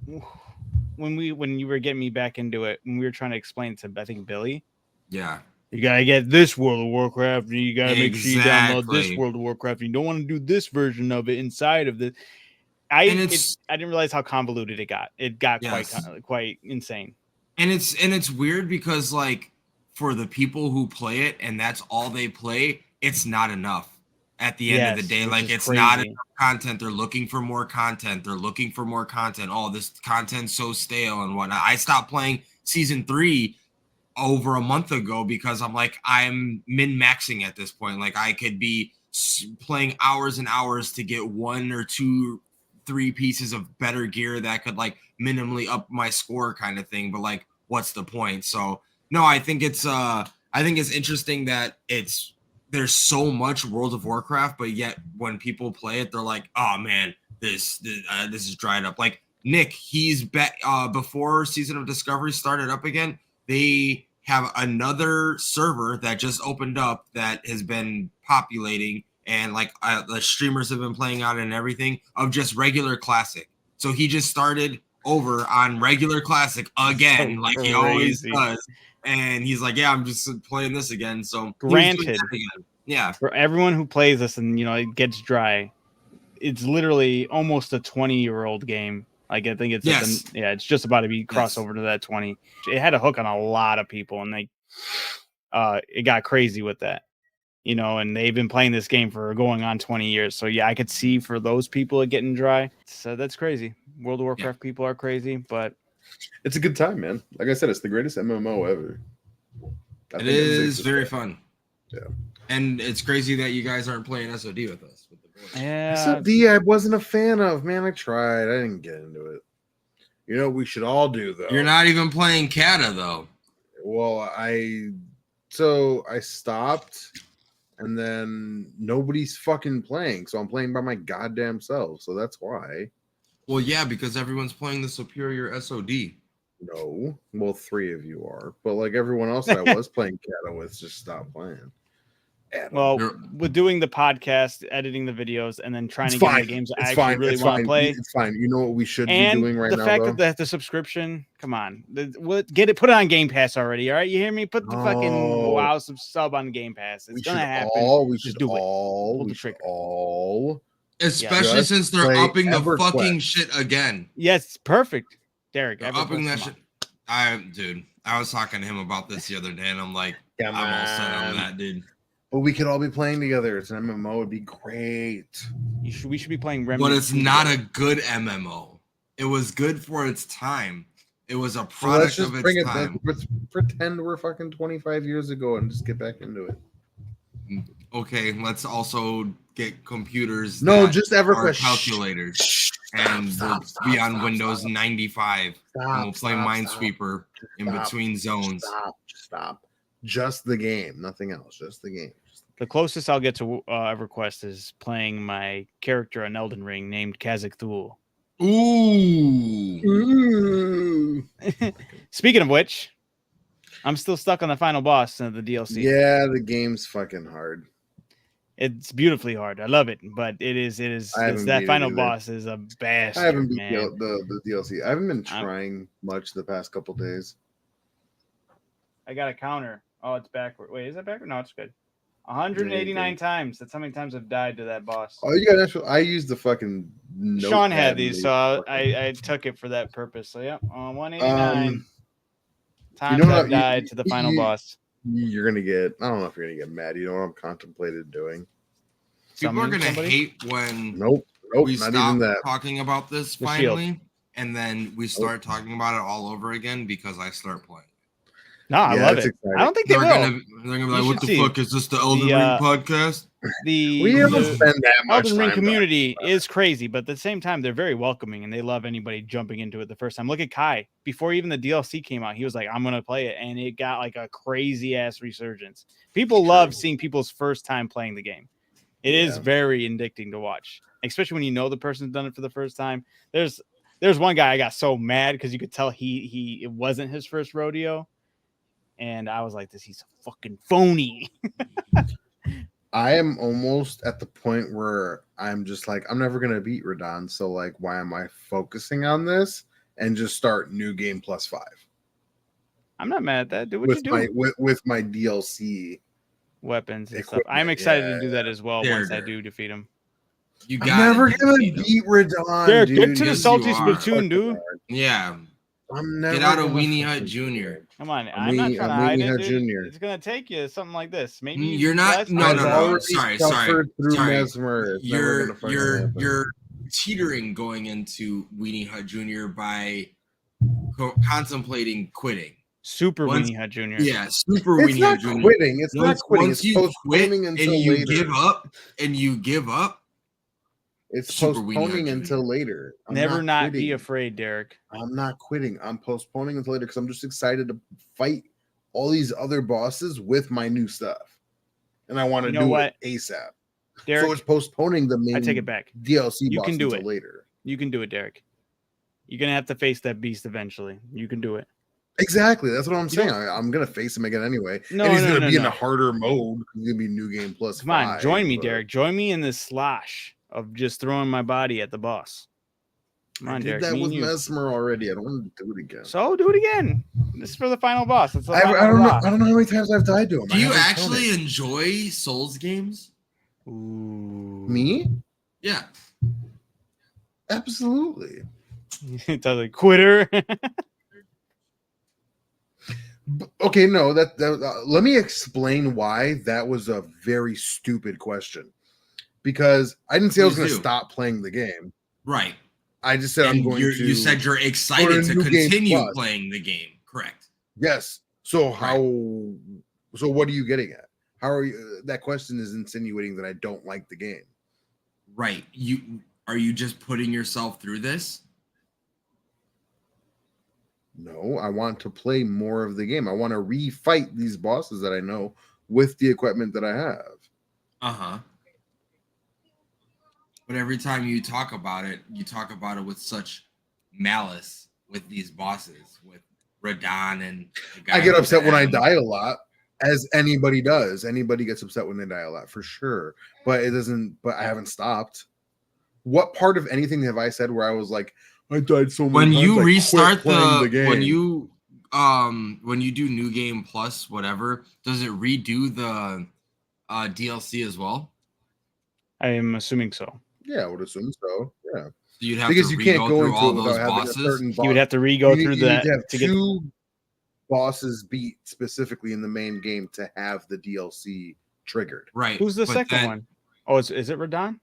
when you were getting me back into it, when we were trying to explain to, I think, Billy. Yeah. You gotta get this World of Warcraft, and you gotta make sure you download this World of Warcraft. You don't want to do this version of it inside of the. I didn't realize how convoluted it got. It got quite insane. And it's weird because like for the people who play it and that's all they play, it's not enough. At the end of the day, like it's not enough content. They're looking for more content. Oh, this content's so stale and whatnot. I stopped playing Season 3 over a month ago because I'm like, I'm min-maxing at this point. Like I could be playing hours and hours to get 1 or 2, 3 pieces of better gear that could like minimally up my score kind of thing. But like, what's the point? So no, I think it's interesting that there's so much World of Warcraft, but yet when people play it, they're like, oh man, this is dried up. Like Nick, he's before Season of Discovery started up again. They have another server that just opened up that has been populating, and like the streamers have been playing on it and everything of just regular classic. So he just started over on regular classic again, So like he always crazy. does. And he's like, yeah, I'm just playing this again. So he was doing Granted, that again. Yeah. for everyone who plays this and it gets dry, it's literally almost a 20-year-old game. Like I think it's Yes. it's just about to be crossover to that 20. It had a hook on a lot of people, and it got crazy with that. And they've been playing this game for going on 20 years. So yeah, I could see for those people it getting dry. So that's crazy. World of Warcraft people are crazy, but it's a good time, man. Like I said, it's the greatest MMO ever. It is very fun. Yeah. And it's crazy that you guys aren't playing SOD with us. With the boys. Yeah. SOD I wasn't a fan of, man. I tried. I didn't get into it. You know what we should all do though? You're not even playing Kata though. Well, I stopped, and then nobody's fucking playing, so I'm playing by my goddamn self. So that's why. Well, yeah, because everyone's playing the superior SOD. No, well, 3 of you are, but like everyone else that I was playing Kata with just stopped playing. Well, with doing the podcast, editing the videos, and then trying to get into games I actually really want to play. It's fine. You know what we should and be doing right now, the fact that the subscription, come on, get it, put it on Game Pass already. All right, you hear me? Put the fucking WoW sub on Game Pass. It's gonna happen. We should all, especially since they're upping the fucking shit again. Yes, perfect, Derek. They're upping that shit. I was talking to him about this the other day, and I'm like, I'm all set on that, dude. But we could all be playing together. It's an MMO. It'd be great. We should be playing Remnant. But it's not a good MMO. It was good for its time. It was a product of its time. Let's pretend we're fucking 25 years ago and just get back into it. Okay, let's also get computers. No, just EverQuest calculators, and we'll be on Windows 95. And we'll play Minesweeper in between zones. Stop. Just the game, nothing else. Just the game. The closest I'll get to EverQuest is playing my character on Elden Ring named Kazakh Thul. Ooh. Speaking of which, I'm still stuck on the final boss of the DLC. Yeah, the game's fucking hard. It's beautifully hard. I love it, but that final boss is a bastard. I haven't beat the DLC. I haven't been trying much the past couple days. I got a counter. Oh, it's backward. Wait, is that backward? No, it's good. 189 times. That's how many times I've died to that boss. Oh, you got actual. I used the fucking. Sean had these, so I took it for that purpose. So yeah, 189 times I've died to the final boss. You're gonna get. I don't know if you're gonna get mad. You know what I'm contemplated doing. People are gonna hate when nope, we not stop even that. talking about this finally, and then we start talking about it all over again because I start playing. No, I love it. Exciting. I don't think they're gonna be like, "What the fuck is this? The Elden Ring podcast?" We haven't spent that much Elden Ring time community is crazy, but at the same time, they're very welcoming and they love anybody jumping into it the first time. Look at Kai. Before even the DLC came out, he was like, "I'm gonna play it," and it got like a crazy ass resurgence. People love seeing people's first time playing the game. It is very addicting to watch, especially when you know the person's done it for the first time. There's one guy I got so mad because you could tell it wasn't his first rodeo. And I was like, he's a fucking phony. I am almost at the point where I'm just like, I'm never going to beat Radon. So, like, why am I focusing on this and just start new game +5? I'm not mad at that. Do what you do. With my DLC weapons and stuff. I'm excited to do that as well once I do defeat him. I'm never going to beat Radon. There, get to the salty Splatoon, dude. Yeah. I'm never get out of Weenie Hut Jr. Come on, I'm not trying to hide it, dude. Junior. It's gonna take you something like this. Maybe you're not. No. Sorry. You're teetering going into Weenie Hut Jr. by contemplating quitting. Super Weenie Hut Jr. Yeah, Super Weenie Hut Jr. Quitting. It's not quitting. Once you quit and you give up. It's postponing until later. Never not be afraid, Derek. I'm not quitting. I'm postponing until later because I'm just excited to fight all these other bosses with my new stuff, and I want to do it ASAP. Derek, so it's postponing the main. I take it back. DLC. You can do it later. You can do it, Derek. You're gonna have to face that beast eventually. You can do it. Exactly. That's what I'm saying. I'm gonna face him again anyway. No, and he's no, gonna no, be in no. a harder mode. He's gonna be New Game Plus Come on, 5. join me, but Derek. Join me in this slosh of just throwing my body at the boss. Come I on, did Derek. that Me with and you. Mesmer already. I don't want to do it again. So do it again. This is for the final boss. That's the I final don't know. boss. I don't know how many times I've died to him. Do you actually enjoy Souls games? Ooh. Me? Yeah. Absolutely. Totally quitter. Okay, no. Let me explain why that was a very stupid question. Because I didn't say I was going to stop playing the game. Right. I just said I'm going to. You said you're excited to continue playing the game. Correct. Yes. So how? Right. So what are you getting at? How are you? That question is insinuating that I don't like the game. Right. Are you just putting yourself through this? No, I want to play more of the game. I want to refight these bosses that I know with the equipment that I have. Uh-huh. But every time you talk about it with such malice with these bosses, with Radon and the guy. I get upset when I die a lot, as anybody does. Anybody gets upset when they die a lot, for sure. But it doesn't. But I haven't stopped. What part of anything have I said where I was like, I died so many when times, you restart the game? When you do New Game Plus, whatever, does it redo the DLC as well? I am assuming so. Yeah, I would assume so. Yeah. So you'd have because to you can't go into all it those without having bosses. a certain boss. You would have to re-go through that. You need to have two bosses beat specifically in the main game to have the DLC triggered. Right. Who's the second one? Oh, is it Radon?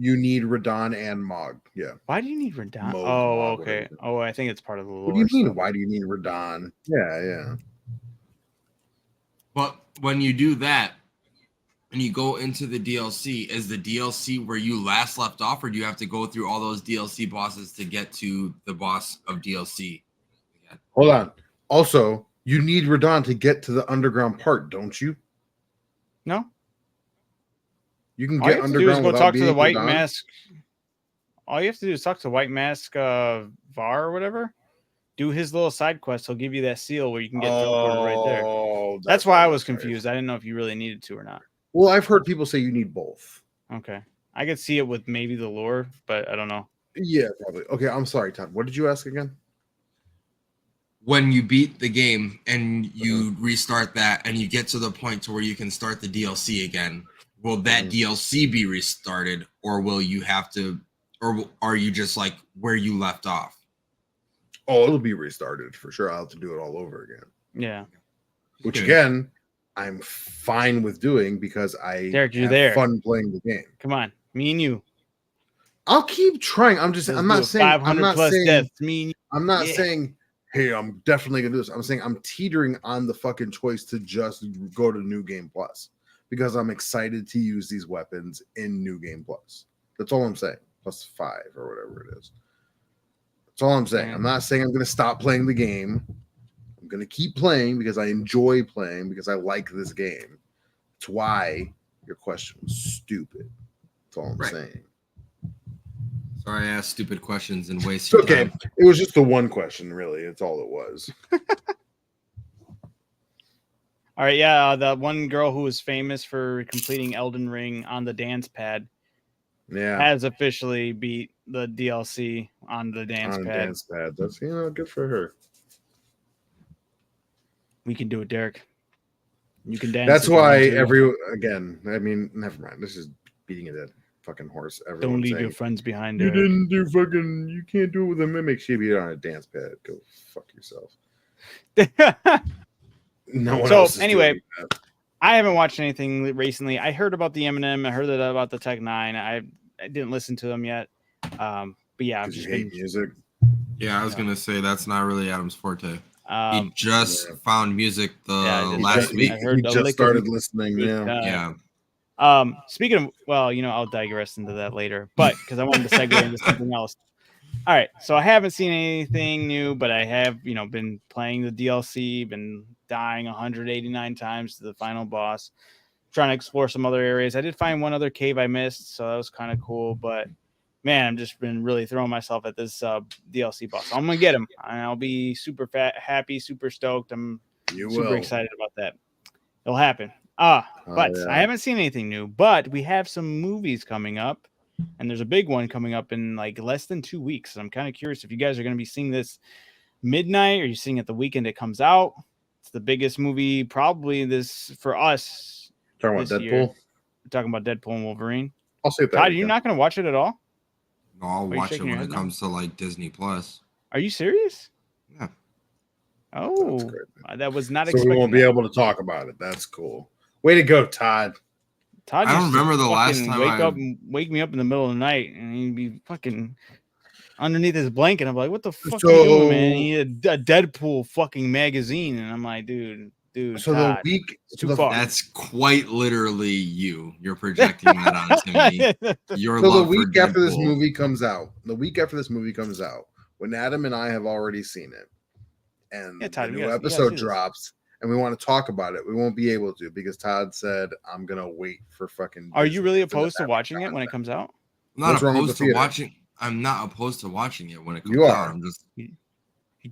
You need Radon and Mog. Yeah. Why do you need Radon? Mog, okay. Oh, I think it's part of the lore. What do you mean? Why do you need Radon? Yeah. But when you do that and you go into the DLC, is the DLC where you last left off, or do you have to go through all those DLC bosses to get to the boss of DLC? Hold on. Also, you need Radon to get to the underground part, don't you? No. You can get underground without talk to the White Radon? Mask. All you have to do is talk to White Mask Var or whatever. Do his little side quest. He'll give you that seal where you can get teleported right there. That's why I was confused. I didn't know if you really needed to or not. Well, I've heard people say you need both. Okay. I could see it with maybe the lore, but I don't know. Yeah, probably. Okay, I'm sorry, Todd. What did you ask again? When you beat the game and you restart that and you get to the point to where you can start the DLC again, will that DLC be restarted, or will you have to, or are you just like where you left off? Oh, it'll be restarted for sure. I'll have to do it all over again. Yeah. Which again, I'm fine with doing because Derek, you're there. Fun playing the game. Come on, me and you. I'll keep trying. I'm not saying 500 plus deaths. Me and you. I'm not saying, hey, I'm definitely gonna do this. I'm saying I'm teetering on the fucking choice to just go to New Game Plus because I'm excited to use these weapons in New Game Plus. That's all I'm saying. Plus 5 or whatever it is. That's all I'm saying. I'm not saying I'm gonna stop playing the game. I'm going to keep playing because I enjoy playing, because I like this game. That's why your question was stupid. That's all I'm saying. Sorry I asked stupid questions and wasted time. It was just the one question, really. That's all it was. All right, yeah, the one girl who was famous for completing Elden Ring on the dance pad has officially beat the DLC on the dance pad. That's, good for her. We can do it, Derek. You can dance. That's why never mind. This is beating a dead fucking horse. Don't leave your friends behind. You can't do it with a mimic. She beat on a dance pad. Go fuck yourself. No one else is anyway, I haven't watched anything recently. I heard about the Eminem. I heard about the Tech 9. I didn't listen to them yet. But yeah, I've just hate music. Yeah, I was gonna say that's not really Adam's forte. He just found music last week. He just started listening. Yeah. Speaking of, I'll digress into that later, but because I wanted to segue into something else. All right, so I haven't seen anything new, but I have, been playing the DLC, been dying 189 times to the final boss, trying to explore some other areas. I did find one other cave I missed, so that was kind of cool, but man, I've just been really throwing myself at this DLC boss. I'm gonna get him. I'll be super happy, super stoked. I'm super excited about that. It'll happen. But yeah. I haven't seen anything new. But we have some movies coming up, and there's a big one coming up in like less than 2 weeks. I'm kind of curious if you guys are going to be seeing this midnight, or you seeing it the weekend it comes out. It's the biggest movie probably this for us. Talking about Deadpool. Year. We're talking about Deadpool and Wolverine. I'll see it. Todd, you're not going to watch it at all? No, I'll watch it when it comes to like Disney Plus. Are you serious? Yeah. Oh, that was not. So we won't be able to talk about it. That's cool. Way to go, Todd. Todd, I don't remember the last time wake me up in the middle of the night, and he'd be fucking underneath his blanket. I'm like, what the fuck are you doing, man? He had a Deadpool fucking magazine, and I'm like, dude. So Todd, the week, too far. That's quite literally you. You're projecting that onto me. The week after this movie comes out, when Adam and I have already seen it, and the new episode drops, and we want to talk about it, we won't be able to because Todd said, "I'm gonna wait for fucking." Are you really opposed to watching it when it comes out? I'm not opposed to watching. I'm not opposed to watching it when it comes out. I'm just.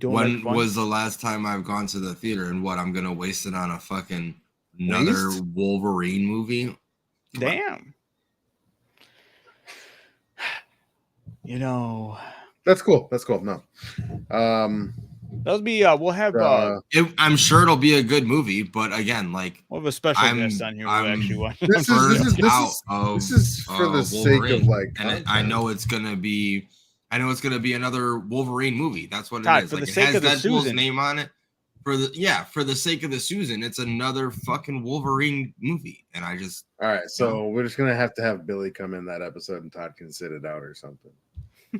When was the last time I've gone to the theater, and what I'm gonna waste it on a fucking another Wolverine movie? Damn. You know, that's cool. No. That'll be we'll have I'm sure it'll be a good movie, but again, like we'll have a special guest on here who actually watch. This is for the Wolverine. Sake of like and I know it's gonna be another Wolverine movie. That's what Todd, it is. For like the it sake has of the Deadpool's Susan. name on it. For the sake of the Susan, it's another fucking Wolverine movie. And I just all right. So we're just gonna have to have Billy come in that episode, and Todd can sit it out or something.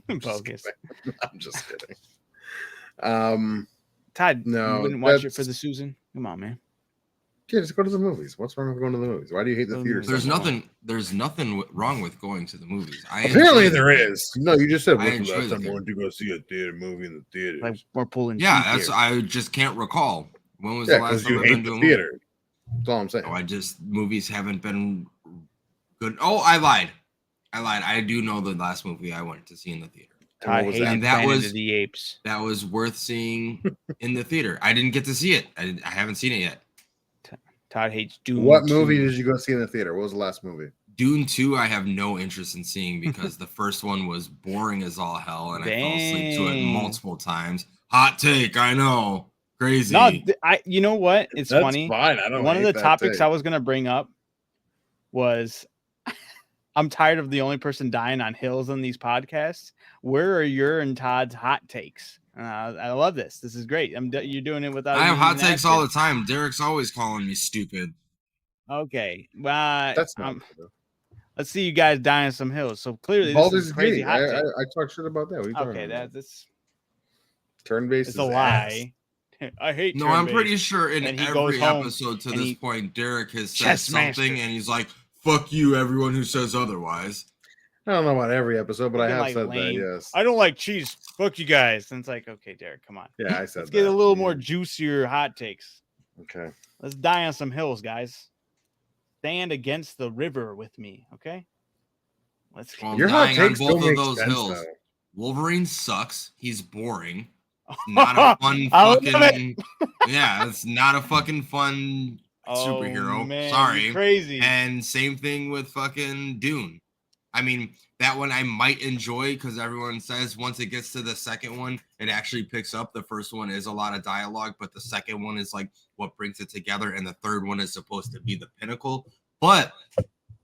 Bogus. I'm just kidding. Todd, no, you wouldn't watch it for the Susan? Come on, man. Yeah, just go to the movies. What's wrong with going to the movies? Why do you hate the theater? There's nothing wrong with going to the movies. Apparently there is. No, you just said when's the last time I went to go see a theater movie in the theater. Like we're pulling. Yeah, I just can't recall. When was the last time you hate the theater? That's all I'm saying. Movies haven't been good. Oh, I lied. I do know the last movie I went to see in the theater. And that was the Apes. That was worth seeing in the theater. I didn't get to see it. I haven't seen it yet. Todd hates Dune. What movie did you go see in the theater? What was the last movie? Dune 2, I have no interest in seeing because the first one was boring as all hell, and I fell asleep to it multiple times. Hot take, I know. Crazy. No, you know what? It's That's funny. Fine. I don't. One of the topics I was gonna bring up was I'm tired of the only person dying on hills on these podcasts. Where are your and Todd's hot takes? I love this. This is great. You're doing it without. I have hot takes all the time. Derek's always calling me stupid. Okay, well, that's not. Let's see you guys die on some hills. So clearly, Baldur's this is crazy. Hot take. I talk shit about that. Okay, that's turn-based. It's a lie. I hate. No, I'm pretty sure in every episode to this point, Derek has said something, and he's like, "Fuck you, everyone who says otherwise." I don't know about every episode, but I have said that. Yes, I don't like cheese. Fuck you guys. And it's like, okay, Derek, come on. Yeah, I said. Let's get a little more juicier hot takes. Okay. Let's die on some hills, guys. Stand against the river with me, okay? Let's. Your hot takes don't make sense, hills. Though. Wolverine sucks. He's boring. Not a fun fucking. Yeah, it's not a fucking fun superhero. Man, sorry, crazy. And same thing with fucking Dune. I mean, that one I might enjoy because everyone says once it gets to the second one, it actually picks up. The first one is a lot of dialogue, but the second one is like what brings it together, and the third one is supposed to be the pinnacle. But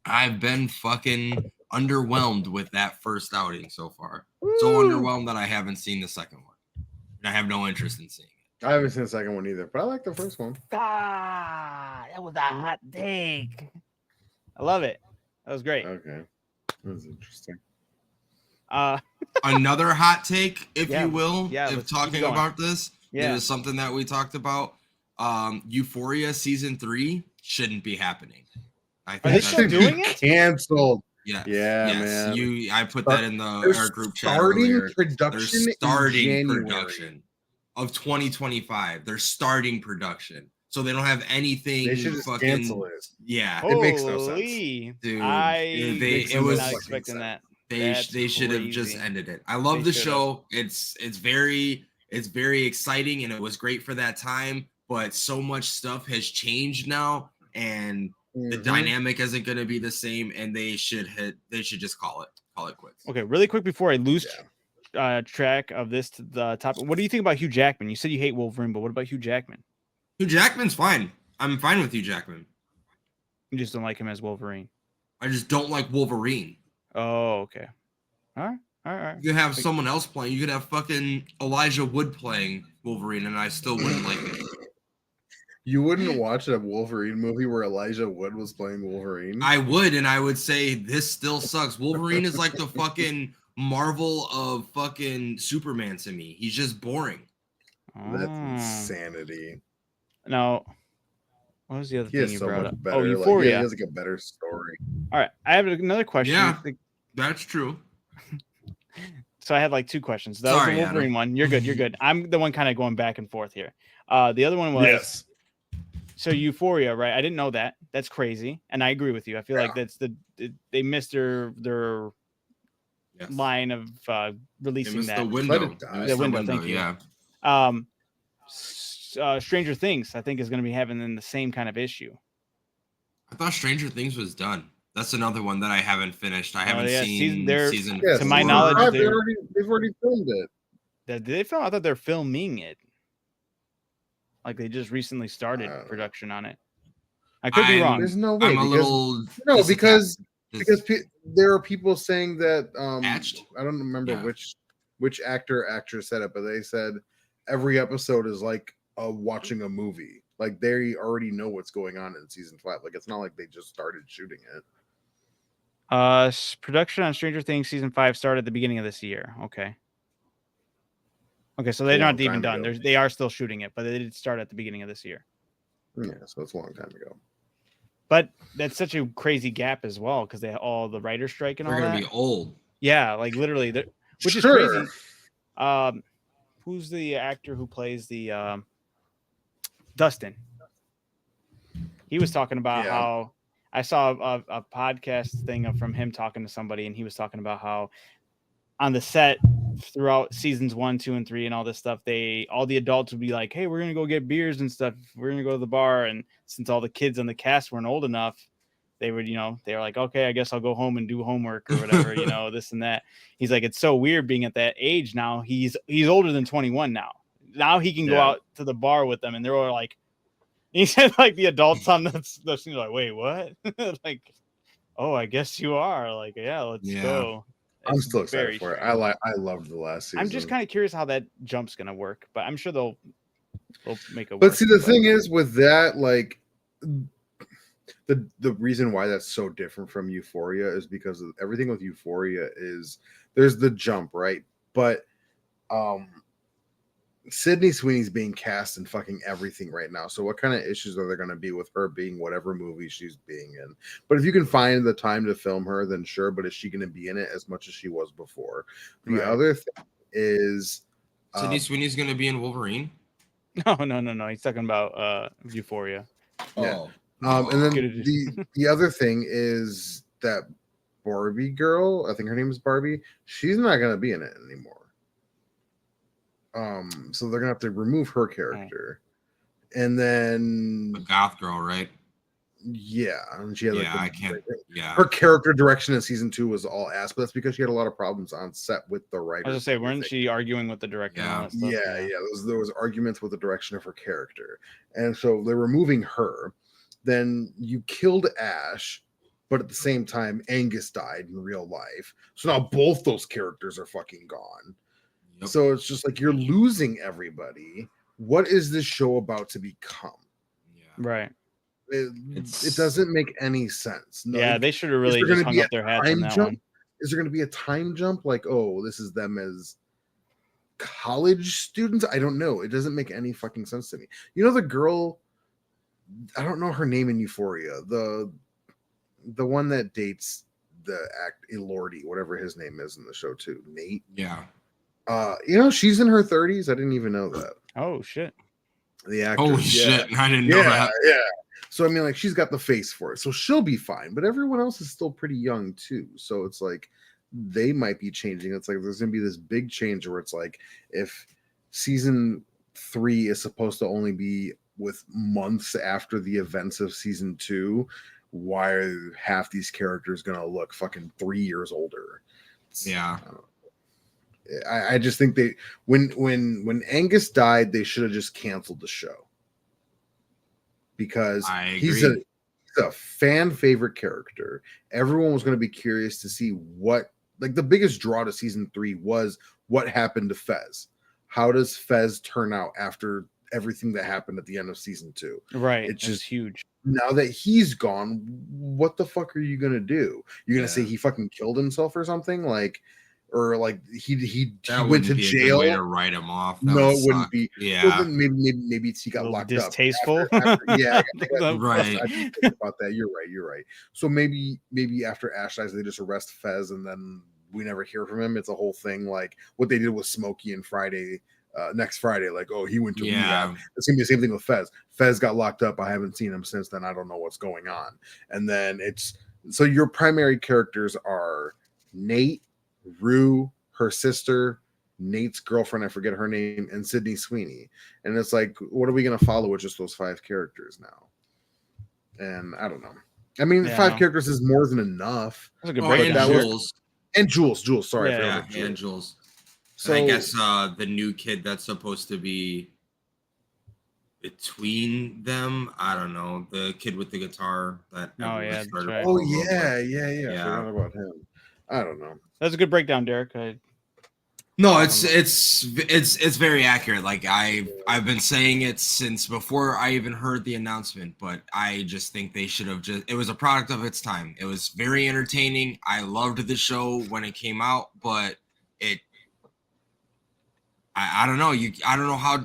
I've been fucking underwhelmed with that first outing so far. So underwhelmed that I haven't seen the second one. I have no interest in seeing it. I haven't seen the second one either, but I like the first one. That was a hot take. I love it. That was great. Okay. That was interesting. Another hot take, if you will, yeah, if talking about this, it is something that we talked about. Euphoria season 3 shouldn't be happening. I think are they still doing it? Canceled. Yeah, man. I put that in our group chat. They're starting production of 2025. They're starting production, so they don't have anything. They should just cancel it. Yeah, it makes no sense, dude. it was not expecting that. They should have just ended it. I love the show. It's very exciting and it was great for that time, but so much stuff has changed now and the dynamic isn't going to be the same and they should just call it quits. Okay, really quick before I lose track of this to the topic. What do you think about Hugh Jackman? You said you hate Wolverine, but what about Hugh Jackman? Hugh Jackman's fine. I'm fine with Hugh Jackman. You just don't like him as Wolverine. I just don't like Wolverine. Oh, okay. All right. You could have someone else playing. You could have fucking Elijah Wood playing Wolverine, and I still wouldn't like it. You wouldn't watch a Wolverine movie where Elijah Wood was playing Wolverine? I would, and I would say this still sucks. Wolverine is like the fucking Marvel of fucking Superman to me. He's just boring. That's insanity. No. What was the other thing you brought up? Better, Euphoria. He has like a better story. All right. I have another question. Yeah, that's true. So I had like two questions. That was the Wolverine Adam. one. You're good. I'm the one kind of going back and forth here. The other one was so Euphoria, right? I didn't know that. That's crazy, and I agree with you. I feel like that's they missed their line of releasing that. The window. The window. Thank you. Yeah. Stranger Things, I think, is going to be having the same kind of issue. I thought Stranger Things was done. That's another one that I haven't finished. I haven't seen season. Yes, to my knowledge, they've already filmed it. Did they film? I thought they're filming it. Like they just recently started production on it. I could be wrong. There's no way. Because there are people saying that Hatched? I don't remember which actress said it, but they said every episode is like watching a movie. Like they already know what's going on in season 5. Like it's not like they just started shooting it. Production on Stranger Things season 5 started at the beginning of this year. Okay, so they're not even done. They are still shooting it, but they did start at the beginning of this year. Yeah, so it's a long time ago. But that's such a crazy gap as well because they had all the writer strike and all that. They're gonna be old. Yeah, like literally, which is crazy. Who's the actor who plays the Dustin? He was talking about how I saw a podcast thing from him talking to somebody, and he was talking about how on the set throughout seasons 1, 2, and 3 and all this stuff, all the adults would be like, hey, we're gonna go get beers and stuff, we're gonna go to the bar, and since all the kids on the cast weren't old enough, they would, they were like, okay, I guess I'll go home and do homework or whatever, this and that. He's like, it's so weird being at that age now. He's older than 21 now he can go out to the bar with them, and they're all like, he said like the adults on the scene are like, wait, what? Like, oh, I guess you are. Like, yeah, let's go. I'm still excited for it. I loved the last season. I'm just kind of curious how that jump's gonna work, but I'm sure they'll make it work. But see, the thing is with that, like the reason why that's so different from Euphoria is because of everything with Euphoria is there's the jump, right? But Sydney Sweeney's being cast in fucking everything right now. So what kind of issues are there going to be with her being whatever movie she's being in? But if you can find the time to film her, then sure. But is she going to be in it as much as she was before? The other thing is Sydney Sweeney's going to be in Wolverine? No. He's talking about Euphoria. Yeah. And then the other thing is that Barbie girl, I think her name is Barbie, she's not going to be in it anymore. So they're gonna have to remove her character, and then the goth girl, right? Yeah, and she had I can't. Yeah, her character direction in season 2 was all ass, but that's because she had a lot of problems on set with the writers. I was gonna say, weren't she arguing with the director? Yeah. There was arguments with the direction of her character, and so they're removing her. Then you killed Ash, but at the same time, Angus died in real life. So now both those characters are fucking gone. Yep. So it's just like you're losing everybody. What is this show about to become? Yeah. Right. It doesn't make any sense. No, yeah, they should have really just hung up their hats on that one. Is there going to be a time jump? Like, oh, this is them as college students? I don't know. It doesn't make any fucking sense to me. You know the girl, I don't know her name in Euphoria. The one that dates the Elordi, whatever his name is in the show too. Nate. Yeah. She's in her 30s. I didn't even know that. Oh shit. The actress. Holy shit. I didn't know that. Yeah. So I mean, like, she's got the face for it. So she'll be fine. But everyone else is still pretty young too. So it's like they might be changing. It's like there's gonna be this big change where it's like if season 3 is supposed to only be with months after the events of season 2, why are half these characters gonna look fucking 3 years older? Yeah. I just think they when Angus died, they should have just canceled the show because he's a fan favorite character. Everyone was going to be curious to see what, like, the biggest draw to season 3 was what happened to Fez. How does Fez turn out after everything that happened at the end of season 2? Right, it's just huge. Now that he's gone, what the fuck are you gonna do? You're gonna say he fucking killed himself or something, like, or like he went to jail? Way to write him off. No, it wouldn't be. Yeah. Well, then maybe he got locked distasteful. up. After, yeah, right. I didn't think about that. You're right. So maybe after Ash dies, they just arrest Fez, and then we never hear from him. It's a whole thing like what they did with Smokey and Friday. Next Friday, like, oh, he went to rehab. It's gonna be the same thing with Fez. Fez got locked up. I haven't seen him since then. I don't know what's going on. And then so your primary characters are Nate, Rue, her sister, Nate's girlfriend, I forget her name, and Sydney Sweeney. And it's like, what are we gonna follow with just those 5 characters now? And I don't know. I mean, 5 characters is more than enough. That's a good breakdown. And Jules. Sorry, and Jules. So I guess the new kid that's supposed to be between them, I don't know, the kid with the guitar that. Oh yeah, that's right. Oh yeah. I forgot about him. I don't know. That's a good breakdown, Derek. No, it's very accurate. Like I've been saying it since before I even heard the announcement, but I just think they should have it was a product of its time. It was very entertaining. I loved the show when it came out, but I don't know. I don't know how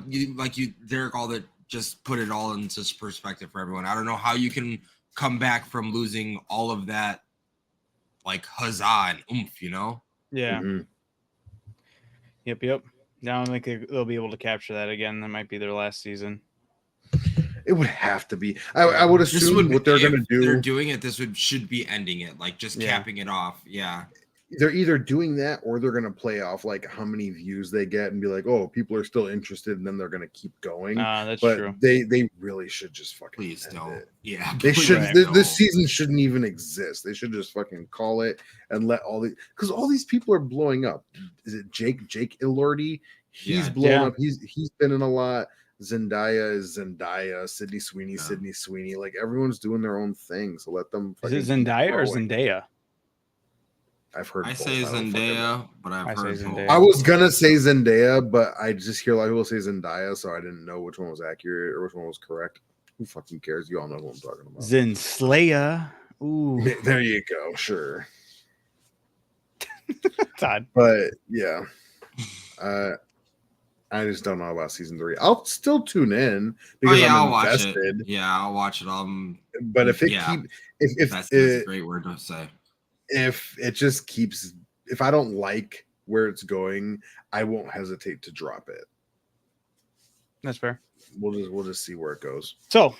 Derek, all that, just put it all into perspective for everyone. I don't know how you can come back from losing all of that, like, huzzah and oomph, you know? Yeah. Mm-hmm. Yep. Now I think they'll be able to capture that again. That might be their last season. It would have to be. I would assume what they're going to do. They're doing it. This should be ending it, like just capping it off. Yeah. They're either doing that or they're going to play off like how many views they get and be like, oh, people are still interested, and then they're going to keep going. That's but true. They really should just fucking please don't. it. Yeah, they should. This season shouldn't even exist. They should just fucking call it and let because all these people are blowing up. Is it Jake Elordi? He's blown up. He's been in a lot. Zendaya is Zendaya. Sydney Sweeney. Like, everyone's doing their own thing. So let them. Is it Zendaya or Zendaya? I've heard. I say Zendaya, but I've heard Zendaya. I was gonna say Zendaya, but I just hear a lot of people say Zendaya, so I didn't know which one was accurate or which one was correct. Who fucking cares? You all know who I'm talking about. Zenslaya. Ooh, there you go. Sure. Todd. But yeah, I just don't know about season 3. I'll still tune in because I'm invested. Watch it. Yeah, I'll watch it. But if it if that's a great word to say. If it just keeps, if I don't like where it's going, I won't hesitate to drop it. That's fair. We'll just see where it goes. So,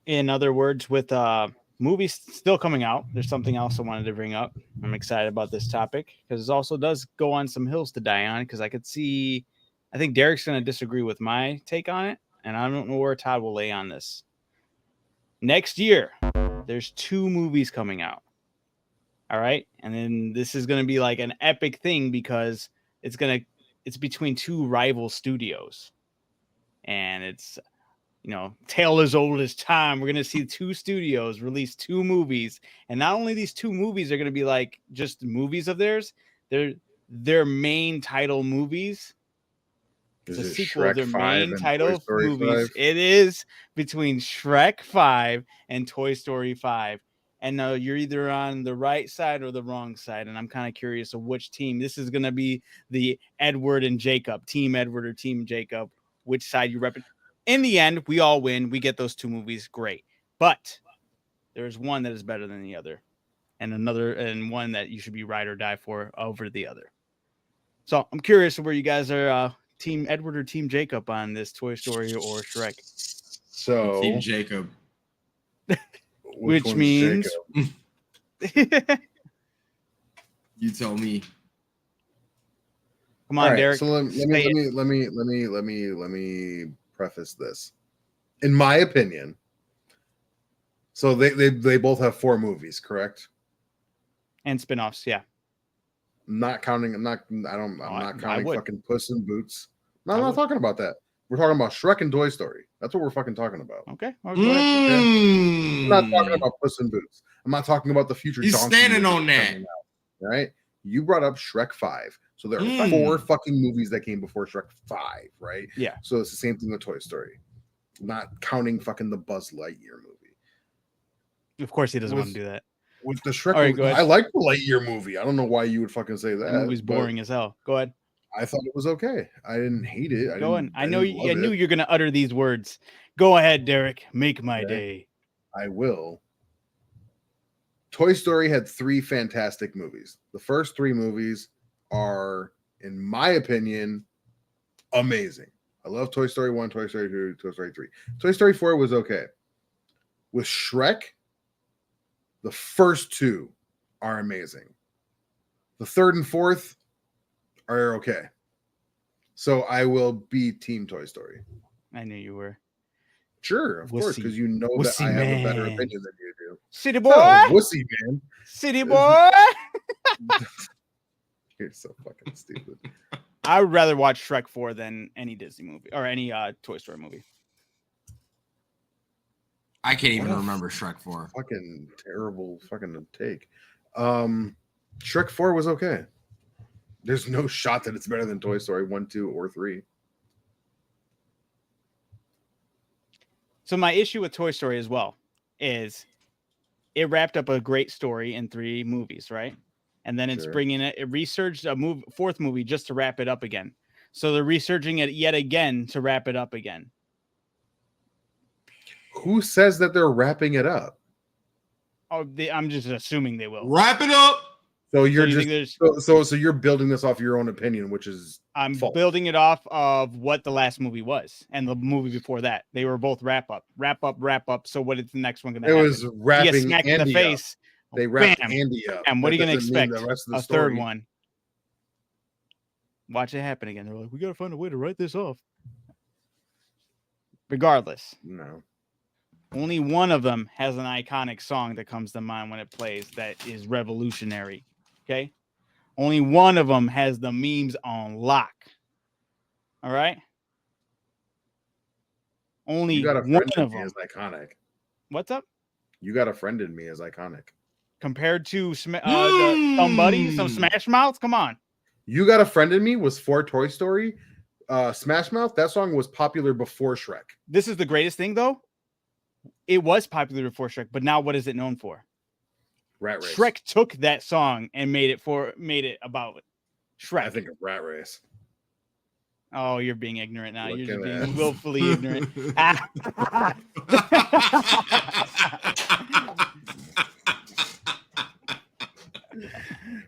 in other words, with movies still coming out, there's something else I wanted to bring up. I'm excited about this topic because it also does go on some hills to die on, because I think Derek's going to disagree with my take on it, and I don't know where Todd will lay on this. Next year, there's 2 movies coming out. All right. And then this is going to be like an epic thing because it's between 2 rival studios. And it's, tale as old as time. We're going to see 2 studios release 2 movies. And not only these 2 movies are going to be like just movies of theirs, they're their main title movies. It's a sequel of their main title movies. 5? It is between Shrek 5 and Toy Story 5. And you're either on the right side or the wrong side. And I'm kind of curious of which team. This is going to be the Edward and Jacob, Team Edward or Team Jacob, which side you represent. In the end, we all win. We get those 2 movies. Great. But there's one that is better than the other. And one that you should be ride or die for over the other. So I'm curious where you guys are, Team Edward or Team Jacob on this Toy Story or Shrek. So Team Jacob. Which means You tell me. Come on, right, Derek. so let me preface this. In my opinion, so they both have 4 movies, correct? And spinoffs, yeah. I'm not counting fucking Puss in Boots. No, I'm not talking about that. We're talking about Shrek and Toy Story. That's what we're fucking talking about. Okay. Go ahead. I'm not talking about Puss in Boots. I'm not talking about the future. He's standing on that. Right? You brought up Shrek 5. So there are 4 fucking movies that came before Shrek 5, right? Yeah. So it's the same thing with Toy Story. Not counting fucking the Buzz Lightyear movie. Of course he doesn't want to do that. With the Shrek movie, I like the Lightyear movie. I don't know why you would fucking say that. That movie's boring as hell. Go ahead. I thought it was okay. I didn't hate it. Go on. I knew you're going to utter these words. Go ahead, Derek. Make my day. I will. Toy Story had 3 fantastic movies. The first 3 movies are, in my opinion, amazing. I love Toy Story 1, Toy Story 2, Toy Story 3. Toy Story 4 was okay. With Shrek, the first 2 are amazing. The third and fourth are okay. So I will be Team Toy Story. I knew you were. Sure, of course, because you know that I have a better opinion than you do. City boy, wussy man. City boy. You're so fucking stupid. I would rather watch Shrek 4 than any Disney movie or any Toy Story movie. I can't even remember Shrek 4. Fucking terrible fucking take. Shrek 4 was okay. There's no shot that it's better than Toy Story 1, 2, or 3. So my issue with Toy Story as well is it wrapped up a great story in 3 movies, right? And then it's bringing it resurged a 4th movie just to wrap it up again. So they're resurging it yet again to wrap it up again. Who says that they're wrapping it up? Oh, I'm just assuming they will wrap it up. So you're so you're building this off your own opinion, which is false. Building it off of what the last movie was and the movie before that. They were both wrap up. So what is the next one going to happen? It was wrapping smacked in the face. They wrapped Andy up. And what are you going to expect? A third one. Watch it happen again. They're like, we got to find a way to write this off. Regardless. No. Only one of them has an iconic song that comes to mind when it plays that is revolutionary. Okay? Only one of them has the memes on lock. All right? Only one of them is iconic. What's up? You got a friend in me as iconic. Compared to somebody, some Smash Mouth? Come on. You Got a Friend in Me was for Toy Story. Smash Mouth, that song was popular before Shrek. This is the greatest thing, though. It was popular before Shrek, but now what is it known for? Rat Race. Shrek took that song and made it about Shrek. I think of Rat Race. Oh, you're being ignorant now. You're just being willfully ignorant.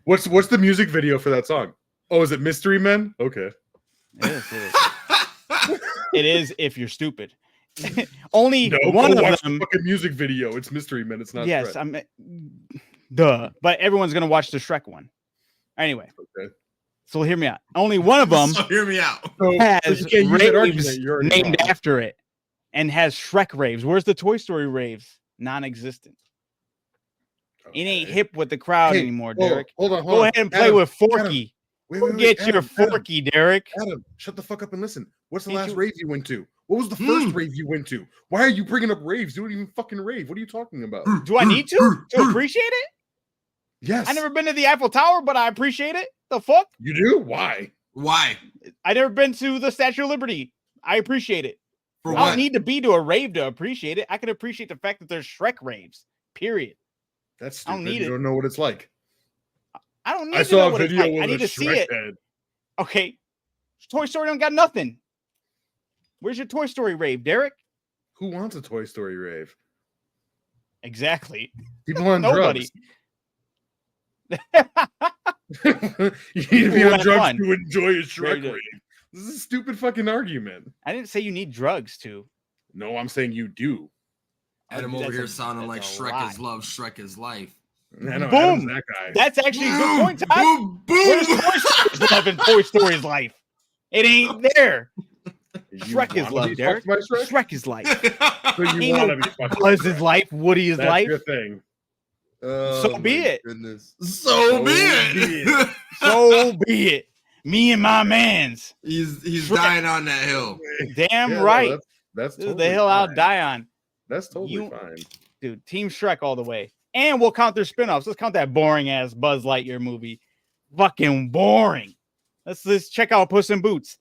What's the music video for that song? Oh, is it Mystery Men? Okay. It is. It is if you're stupid. Only one of them. Fucking music video. It's Mystery Men. It's not. Yes, Shrek. Duh. But everyone's gonna watch the Shrek one. Anyway. Okay. So hear me out. Only one of them. Hear me out. Has raves named after it, and has Shrek raves. Where's the Toy Story raves? Non-existent. Okay. It ain't hip with the crowd anymore, Derek. Hold on. Go ahead and play with Forky. Get your Forky, Derek. Adam, shut the fuck up and listen. What's the last rave you went to? What was the first rave you went to? Why are you bringing up raves? You don't even fucking rave. What are you talking about? Do I need to appreciate it? Yes. I never been to the Eiffel Tower, but I appreciate it. The fuck? You do? Why? I never been to the Statue of Liberty. I appreciate it. I don't need to be to a rave to appreciate it. I can appreciate the fact that there's Shrek raves. Period. That's stupid. I don't need You don't know what it's like. I don't need to know what it's like. I need to see it. Okay. Toy Story don't got nothing. Where's your Toy Story rave, Derek? Who wants a Toy Story rave? Exactly. People on Nobody. drugs. You need to be on drugs to enjoy a Shrek rave. This is a stupid fucking argument. I didn't say you need drugs to. No, I'm saying you do. Adam over here sounding like Shrek is love, Shrek is life. I know, Boom. Adam's that guy. That's actually a good point, Todd. Boom, boom. Where's Toy Story's love in Toy Story's life? It ain't there. You Shrek is wanna love, be Derek. fucked by Shrek? Shrek is life. So you Ain't want no to be fucked by Buzz is Shrek. life. Woody is That's life. your thing. So be my it. Goodness. So be it. So be it. Me and my mans. He's Shrek. dying on that hill. Damn Yeah, right. No, that's This is totally the hill fine. I'll die on. That's totally fine. Dude, Team Shrek all the way. And we'll count their spin-offs. Let's count that boring ass Buzz Lightyear movie. Fucking boring. Let's check out Puss in Boots.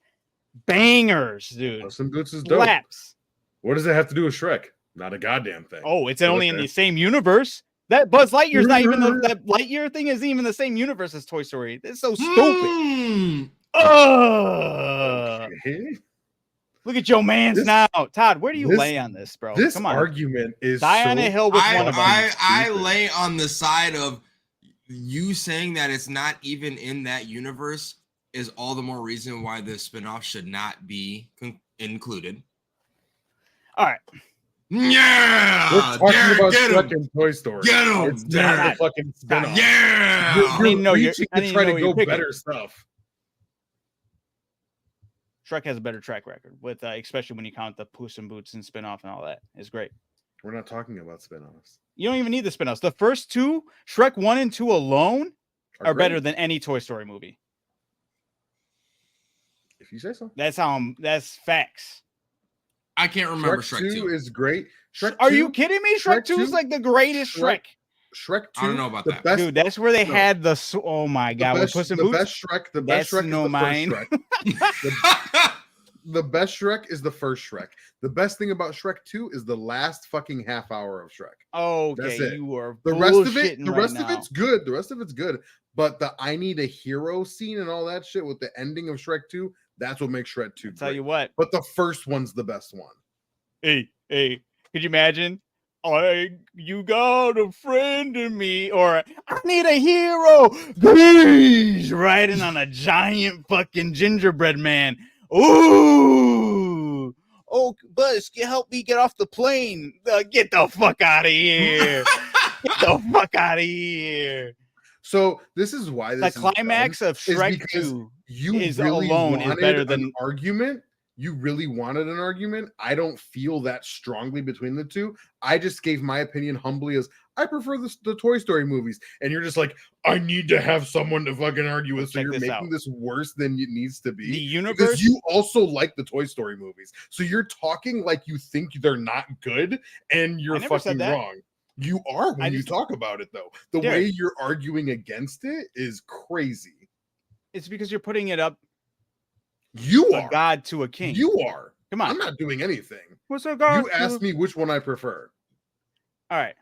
Bangers, dude. Puss in Boots is dope. Slaps. What does it have to do with Shrek? Not a goddamn thing. Oh, it's only in the same universe. That Buzz Lightyear's not even that Lightyear thing isn't even the same universe as Toy Story. It's so stupid. Look at your man's now. Todd, where do you lay on this, bro? This Come on. argument is Die on a hill with one of them. I lay on the side of you saying that it's not even in that universe is all the more reason why the spinoff should not be included. All right. Yeah. We're talking about get Shrek him. and Toy Story. Get him. It's not the fucking spin-off. Yeah. You're didn't know reaching I to didn't try know to you're go picking. better stuff. Shrek has a better track record with, especially when you count the Puss in Boots and spinoff and all that. It's great. We're not talking about spin-offs. You don't even need the spinoffs. The first two, Shrek 1 and 2 alone, are great. better than any Toy Story movie. If you say so. That's facts. I can't remember Shrek 2. is great. Shrek Are 2, you kidding me? Shrek 2 is like the greatest Shrek. Shrek 2. I don't know about the that. Best, Dude, that's where they had the oh my god, with Puss in Boots. Best Shrek, the best That's Shrek no is the mine. first Shrek. The best Shrek is the first Shrek. The best thing about Shrek 2 is the last fucking half hour of Shrek. Okay, That's it. you are The rest of it, bullshitting right now. it's good. The rest of it's good. But the I need a hero scene and all that shit with the ending of Shrek 2, that's what makes Shrek 2 Tell great. you what. But the first one's the best one. Hey, could you imagine? You got a friend in me, or I need a hero. Please, riding on a giant fucking gingerbread man. Ooh. Oh, Buzz, help me get off the plane. Get the fuck out of here. Get the fuck out of here. So this is why this The climax of Shrek 2 is really alone is better than an argument. You really wanted an argument. I don't feel that strongly between the two. I just gave my opinion humbly as I prefer the Toy Story movies. And you're just like, I need to have someone to fucking argue with. So Check you're this making out. this worse than it needs to be. The universe. Because you also like the Toy Story movies. So you're talking like you think they're not good and you're never said fucking that. wrong. You are when you talk about it, though. The way you're arguing against it is crazy. It's because you're putting it up. You a are god to a king. You are. Come on. I'm not doing anything. What's a god? You asked me which one I prefer. All right.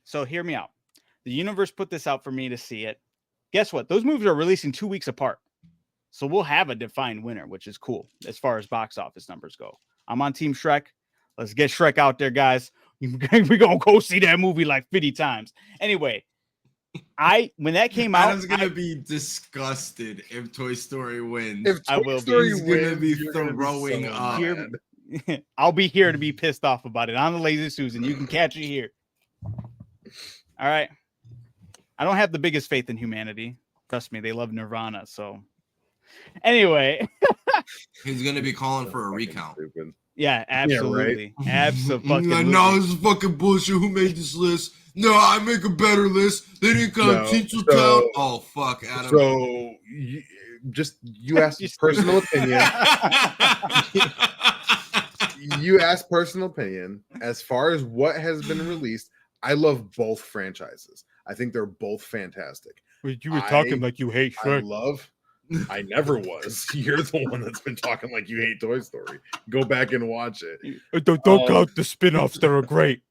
So hear me out. The universe put this out for me to see it. Guess what? Those movies are releasing 2 weeks apart. So we'll have a defined winner, which is cool as far as box office numbers go. I'm on Team Shrek. Let's get Shrek out there, guys. We're going to go see that movie like 50 times. Anyway, when that came out, Adam's gonna be disgusted if Toy Story wins. If I will Story He's wins, gonna be you're gonna throwing so up. mad. I'll be here to be pissed off about it. I'm the Lazy Susan. You can catch it here. All right. I don't have the biggest faith in humanity. Trust me, they love Nirvana. So anyway, he's gonna be calling for a recount. Stupid. Yeah, absolutely. Yeah, Absolutely. No, this is fucking bullshit. Who made this list? No, I make a better list. They didn't count Tinseltown. Oh, fuck, Adam. So, you asked personal opinion. You asked personal opinion. As far as what has been released, I love both franchises. I think they're both fantastic. You were talking like you hate Shrek. I never was. You're the one that's been talking like you hate Toy Story. Go back and watch it. Don't count the spin-offs that are great.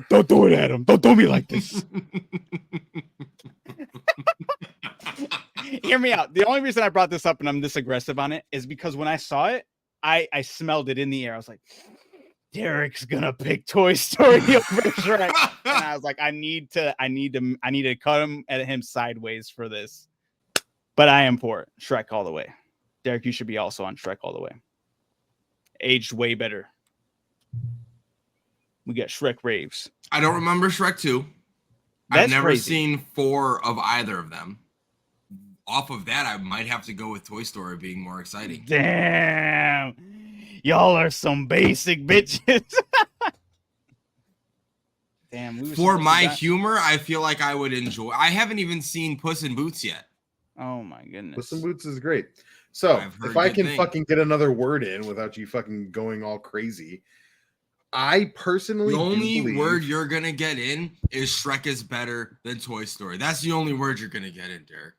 Don't do it, Adam. Don't do me like this. Hear me out. The only reason I brought this up and I'm this aggressive on it is because when I saw it, I smelled it in the air. I was like, Derek's gonna pick Toy Story over Shrek. And I was like, I need to cut him at him sideways for this. But I am for it. Shrek all the way. Derek, you should be also on Shrek all the way. Aged way better. We got Shrek raves. I don't remember Shrek 2. I've never crazy. seen 4 of either of them. Off of that, I might have to go with Toy Story being more exciting. Damn. Y'all are some basic bitches. Damn. For my humor, I feel like I would enjoy. I haven't even seen Puss in Boots yet. Oh my goodness. Puss in Boots is great. So if I can fucking get another word in without you fucking going all crazy, I personally the only word you're gonna get in is Shrek is better than Toy Story. That's the only word you're gonna get in, Derek.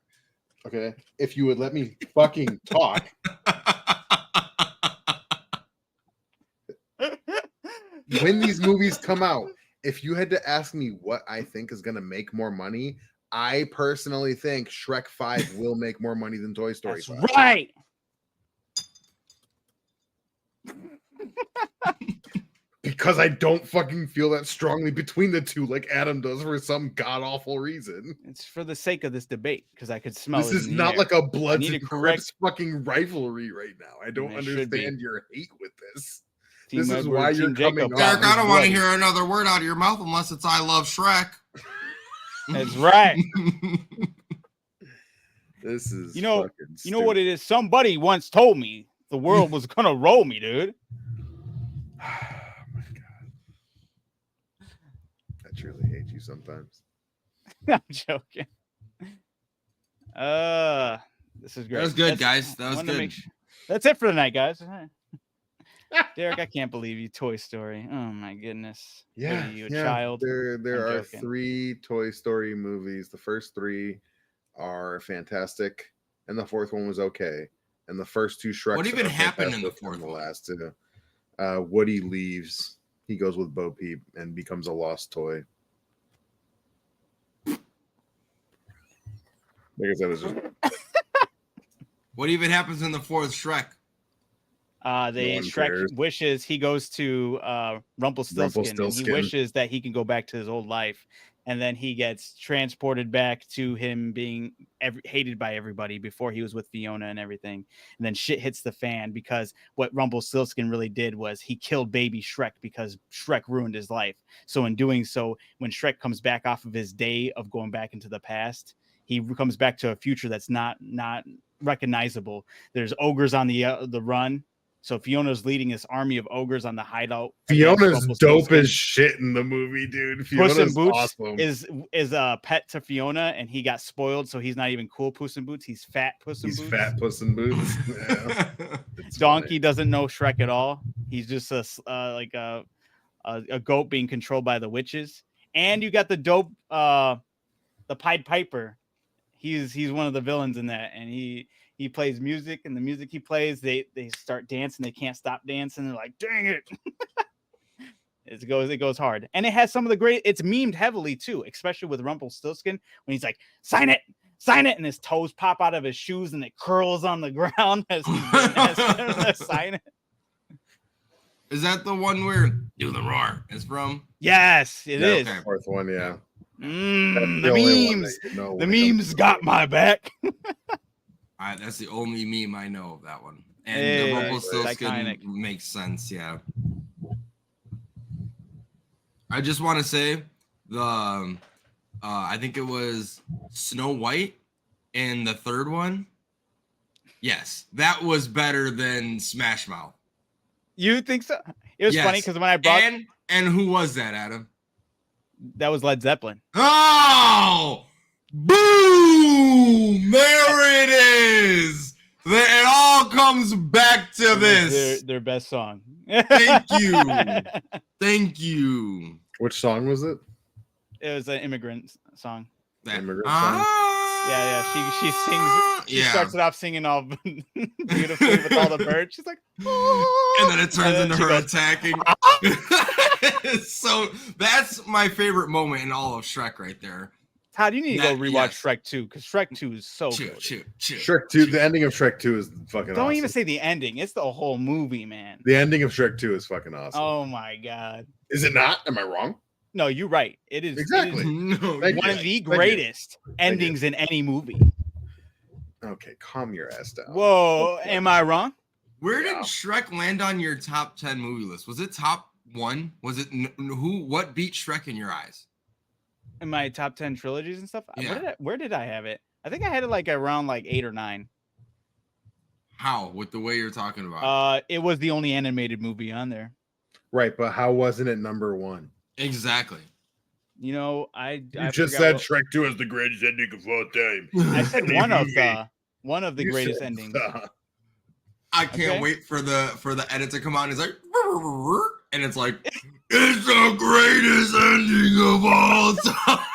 Okay, if you would let me fucking talk. When these movies come out, if you had to ask me what I think is gonna make more money, I personally think Shrek 5 will make more money than Toy Story 5. That's right. Because I don't fucking feel that strongly between the two like Adam does for some god-awful reason. It's for the sake of this debate, because I could smell this it. This is not like a Bloods and correct... Crips fucking rivalry right now. I don't understand your hate with this. Team this Edward, is why you're coming Derek, I don't want to hear another word out of your mouth unless it's I love Shrek. That's right. This is you know what it is? Somebody once told me the world was gonna roll me, dude. Oh my god. I truly hate you sometimes. I'm joking. This is great. That was good, guys. That was good. That's it for the night, guys. Derek, I can't believe you. Toy Story. Oh my goodness. Yeah, what are you, a child? There are 3 Toy Story movies. The first 3 are fantastic, and the 4th one was okay. And the first 2 Shreks. What even happened in the 4th one? The last 2. Woody leaves. He goes with Bo Peep and becomes a lost toy. I guess that was just... What even happens in the 4th Shrek? Shrek wishes he goes to Rumpelstiltskin, and he wishes that he can go back to his old life, and then he gets transported back to him being hated by everybody before he was with Fiona and everything, and then shit hits the fan because what Rumpelstiltskin really did was he killed baby Shrek because Shrek ruined his life. So in doing so, when Shrek comes back off of his day of going back into the past, he comes back to a future that's not recognizable. There's ogres on the run. So Fiona's leading this army of ogres on the hideout. Fiona's dope as shit in the movie, dude. Puss in Boots awesome. is a pet to Fiona, and he got spoiled, so he's not even cool Puss in Boots. He's fat Puss in Boots. He's fat Puss in Boots. Yeah. Donkey doesn't know Shrek at all. He's just a goat being controlled by the witches. And you got the dope the Pied Piper. He's one of the villains in that, and he plays music, and the music he plays, they start dancing. They can't stop dancing. They're like, dang it. It goes hard. And it has some of the great, it's memed heavily too, especially with Rumpelstiltskin when he's like, sign it. And his toes pop out of his shoes and it curls on the ground as he's sign it. Is that the one where Do the Roar is from? Yes, it is. Okay. 4th one, yeah. The memes got my back. That's the only meme I know of that one. And the Rumpelstiltskin makes sense, yeah. I just want to say I think it was Snow White in the 3rd one. Yes, that was better than Smash Mouth. You think so? It was funny because when I brought and who was that, Adam? That was Led Zeppelin. Oh, boom! There it is. It all comes back to this. Their best song. Thank you. Thank you. Which song was it? It was an immigrant song. Immigrant song? Yeah. She sings. She starts it off singing all beautifully with all the birds. She's like, and then it turns into her attacking. So that's my favorite moment in all of Shrek right there. Todd, you need to go rewatch Shrek 2 because Shrek 2 is so good. Shrek 2, the ending of Shrek 2 is fucking awesome. Don't even say the ending. It's the whole movie, man. The ending of Shrek 2 is fucking awesome. Oh my god. Is it not? Am I wrong? No, you're right. It is exactly one of the greatest endings in any movie. Okay, calm your ass down. Whoa, am I wrong? Where did Shrek land on your top 10 movie list? Was it top 1? Was it what beat Shrek in your eyes? in my top 10 trilogies and stuff. Yeah. Where did I have it? I think I had it like around like 8 or 9. How? With the way you're talking about it was the only animated movie on there. Right, but how wasn't it number 1? Exactly. You know, I just said Shrek 2 is the greatest ending of all time. I said one of the greatest endings. I can't wait for the edit to come out. And it's like, and it's like, it's the greatest ending of all time.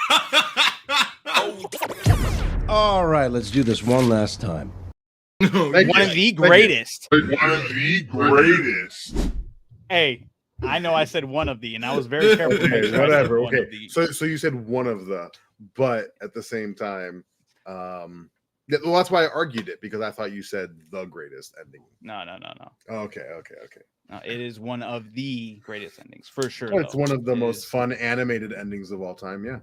All right, let's do this one last time. One of the greatest. One of the greatest. Hey, I know I said one of the, and I was very careful. Okay, whatever. Okay, so you said one of the, but at the same time, well, that's why I argued it, because I thought you said the greatest ending. No. Okay. No, it is one of the greatest endings for sure. Oh, it's one of the most fun animated endings of all time. Yeah,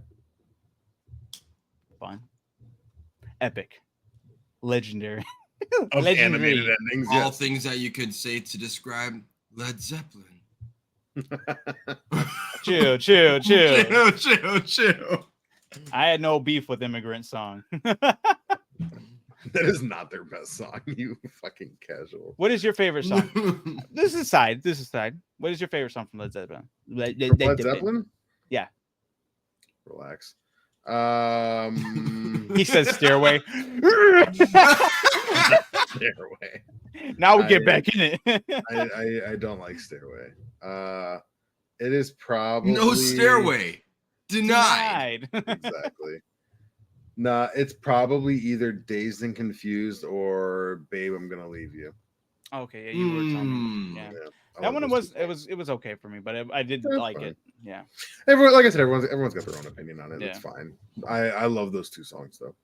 fun, epic, legendary. Of animated endings. All things that you could say to describe Led Zeppelin. Chill. I had no beef with Immigrant Song. That is not their best song, you fucking casual. What is your favorite song? This is side. What is your favorite song from Led Zeppelin? Led Zeppelin? Yeah. Relax. He says Stairway. Stairway. Now we get back in it. I don't like Stairway. It is probably no Stairway. Denied. Exactly. Nah, it's probably either Dazed and Confused or Babe, I'm Gonna Leave You. Okay, yeah, you were telling me. Yeah. That one it was okay for me, but I did like it. Yeah. Like I said, everyone's got their own opinion on it. Yeah. It's fine. I love those two songs though.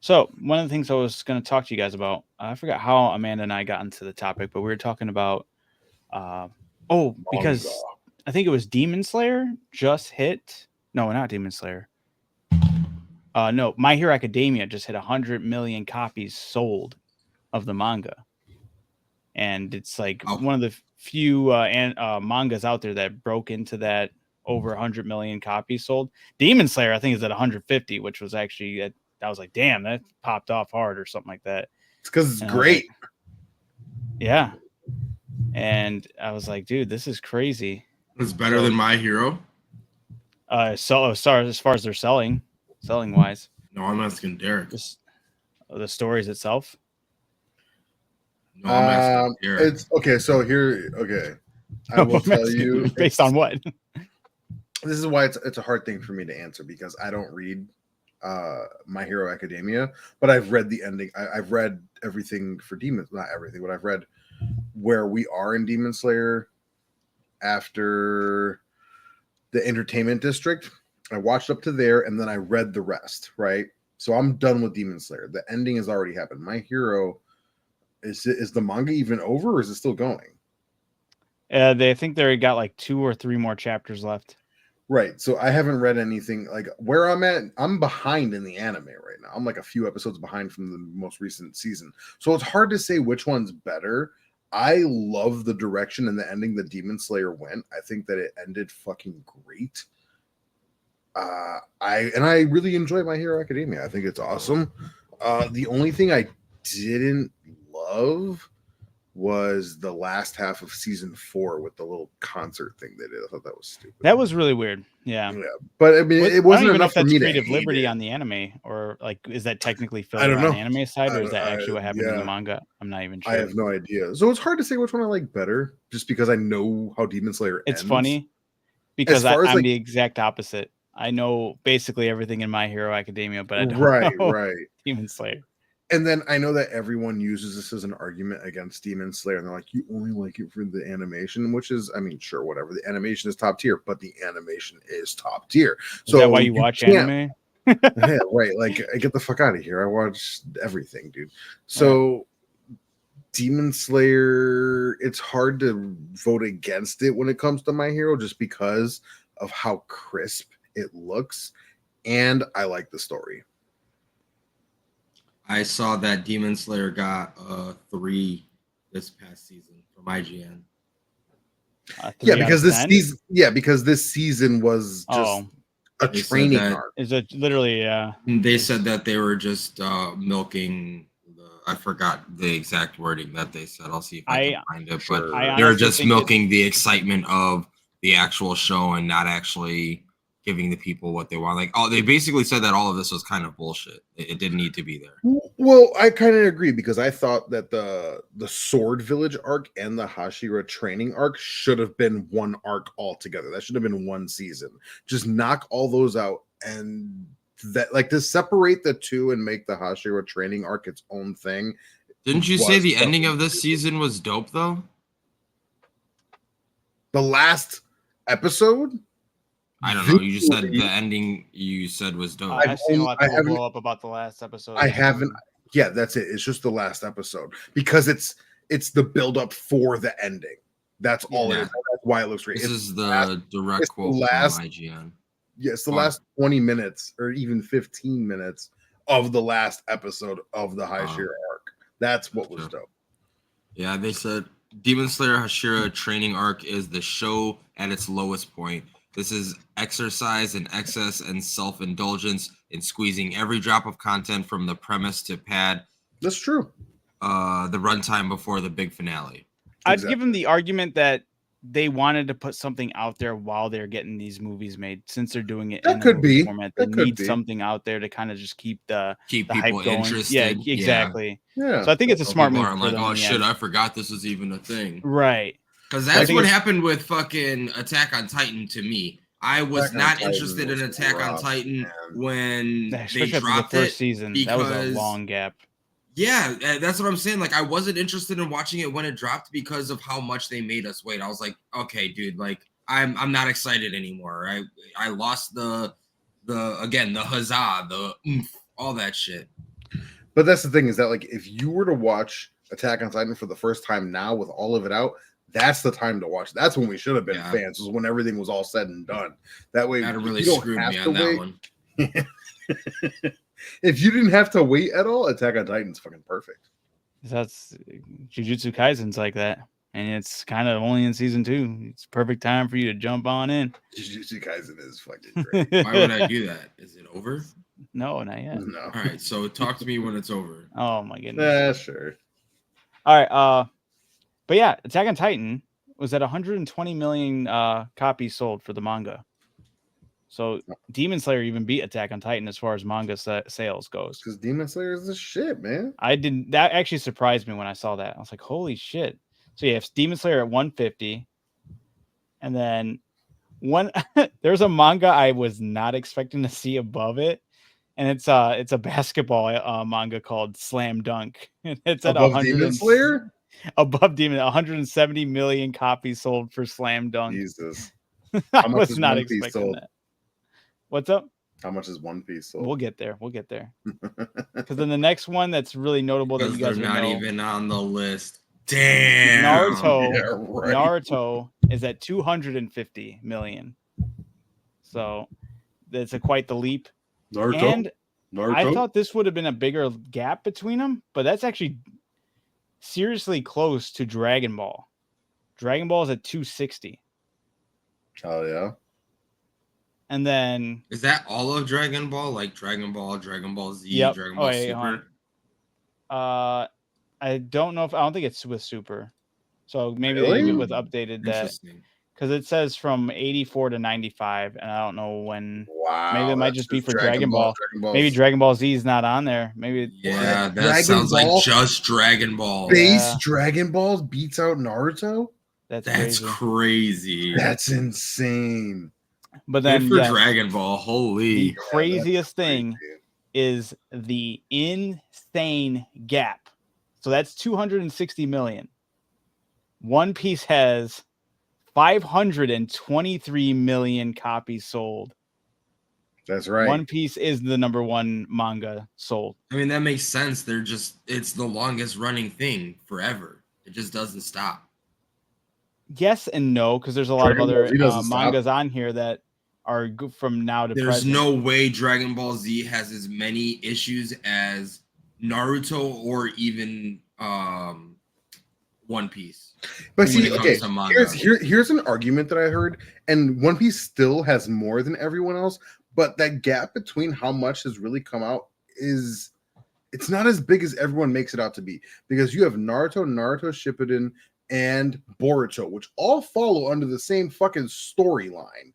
So one of the things I was going to talk to you guys about, I forgot how Amanda and I got into the topic, but we were talking about, because I think it was Demon Slayer just hit. No, not Demon Slayer. No, My Hero Academia just hit 100 million copies sold of the manga. And it's like one of the few mangas out there that broke into that over 100 million copies sold. Demon Slayer, I think, is at 150, which was actually, I was like, damn, that popped off hard or something like that. It's because it's great. Like, yeah. And I was like, dude, this is crazy. It's better than My Hero? So sorry, as far as they're selling wise. No, I'm asking Derek. The stories itself. No, I'm asking Derek. It's okay. So here, okay, I will tell you based on what. This is why it's a hard thing for me to answer, because I don't read My Hero Academia, but I've read the ending. I've read everything for Demon, not everything, but I've read where we are in Demon Slayer after the entertainment district. I watched up to there, and then I read the rest, right? So I'm done with Demon Slayer. The ending has already happened. My Hero, is the manga even over, or is it still going? They think they got like 2 or 3 more chapters left. Right. So I haven't read anything. Like where I'm at, I'm behind in the anime right now. I'm like a few episodes behind from the most recent season. So it's hard to say which one's better. I love the direction and the ending that Demon Slayer went. I think that it ended fucking great. I really enjoy My Hero Academia. I think it's awesome. The only thing I didn't love was the last half of season 4 with the little concert thing they did. I thought that was stupid. That was really weird. Yeah. But I mean, it wasn't enough for me to creative liberty on the anime, or like, is that technically filtered on the anime side, or is that actually what happened in the manga? I'm not even sure. I have no idea. So it's hard to say which one I like better, just because I know how Demon Slayer ends. It's funny because I'm the exact opposite. I know basically everything in My Hero Academia, but I don't know Demon Slayer. And then I know that everyone uses this as an argument against Demon Slayer, and they're like, you only like it for the animation, which is, I mean, sure, whatever. The animation is top tier, but the animation is top tier. So is that why you watch anime? Yeah, right. Like, get the fuck out of here. I watch everything, dude. So Demon Slayer, it's hard to vote against it when it comes to My Hero, just because of how crisp it looks, and I like the story. I saw that Demon Slayer got 3 this past season from IGN. Because this season was just A They said training that- arc. Is it literally? They said that they were just milking. I forgot the exact wording that they said. I'll see if I can find it. Sure. But they were just milking the excitement of the actual show and not actually giving the people what they want. Like, they basically said that all of this was kind of bullshit. It didn't need to be there. Well, I kind of agree because I thought that the Sword Village arc and the Hashira training arc should have been one arc altogether. That should have been one season. Just knock all those out and that, like, to separate the two and make the Hashira training arc its own thing. Didn't you say the ending of this season was dope though? The last episode? I don't know. You just said the ending you said was dope. I've seen a lot of people blow up about the last episode. I haven't. Yeah, that's it. It's just the last episode because it's the build up for the ending. That's all it is. That's why it looks great. This is the direct quote from IGN. Yeah, it's the last 20 minutes or even 15 minutes of the last episode of the Hashira arc. That's what was dope. Yeah, they said Demon Slayer Hashira training arc is the show at its lowest point. This is exercise and excess and self-indulgence in squeezing every drop of content from the premise to pad. That's true. The runtime before the big finale. I'd give them the argument that they wanted to put something out there while they're getting these movies made. Since they're doing it in a movie format, they need something out there to kind of just keep the people hype going. interested. Yeah, exactly. Yeah. So I think it's a smart move. I'm like, oh shit, I forgot this was even a thing. Right. Because that's what happened with fucking Attack on Titan to me. I was not interested in Attack on Titan when they dropped the first season. That was a long gap. Yeah, that's what I'm saying. Like, I wasn't interested in watching it when it dropped because of how much they made us wait. I was like, okay, dude, like I'm not excited anymore. I lost the huzzah, the oomph, all that shit. But that's the thing is that, like, if you were to watch Attack on Titan for the first time now with all of it out, that's the time to watch. That's when we should have been fans, was when everything was all said and done. That way, that really screwed me on that one. If you didn't have to wait at all, Attack on Titan's fucking perfect. That's Jujutsu Kaisen's like that, and it's kind of only in season 2. It's perfect time for you to jump on in. Jujutsu Kaisen is fucking great. Why would I do that? Is it over? No, not yet. No. All right, so talk to me when it's over. Oh my goodness. Sure. All right. But yeah, Attack on Titan was at 120 million copies sold for the manga. So Demon Slayer even beat Attack on Titan as far as manga sales goes. Because Demon Slayer is the shit, man. That actually surprised me when I saw that. I was like, holy shit. So yeah, Demon Slayer at 150. And then there's a manga I was not expecting to see above it. And it's a basketball manga called Slam Dunk. It's at above Demon Slayer? Above Demon, 170 million copies sold for Slam Dunk. Jesus. I was not expecting that. What's up? How much is One Piece sold? We'll get there. Because then the next one that's really notable that you guys are not even on the list. Damn. Naruto is at 250 million. So that's quite the leap. Naruto. I thought this would have been a bigger gap between them, but that's actually seriously close to Dragon Ball. Dragon Ball is at 260. Oh yeah. And then is that all of Dragon Ball? Like Dragon Ball Z, yep. Dragon Ball Super? I don't know I don't think it's with Super. So maybe really? they with updated that because it says from 84 to 95, and I don't know when. Wow. Maybe it might just be for Dragon Ball. Maybe Dragon Ball Z is not on there. Maybe. Yeah, that sounds like just Dragon Ball. Base Dragon Balls beats out Naruto? That's crazy. That's insane. But then for Dragon Ball, holy. The craziest thing is the insane gap. So that's 260 million. One Piece has 523 million copies sold. That's right. One Piece is the number one manga sold. I mean, that makes sense. It's the longest running thing forever. It just doesn't stop. Yes and no, because there's a lot of other mangas on here that are from now to present. There's no way Dragon Ball Z has as many issues as Naruto or even One Piece. But see, okay, here's an argument that I heard, and One Piece still has more than everyone else, but that gap between how much has really come out it's not as big as everyone makes it out to be, because you have Naruto, Shippuden, and Boruto, which all follow under the same fucking storyline.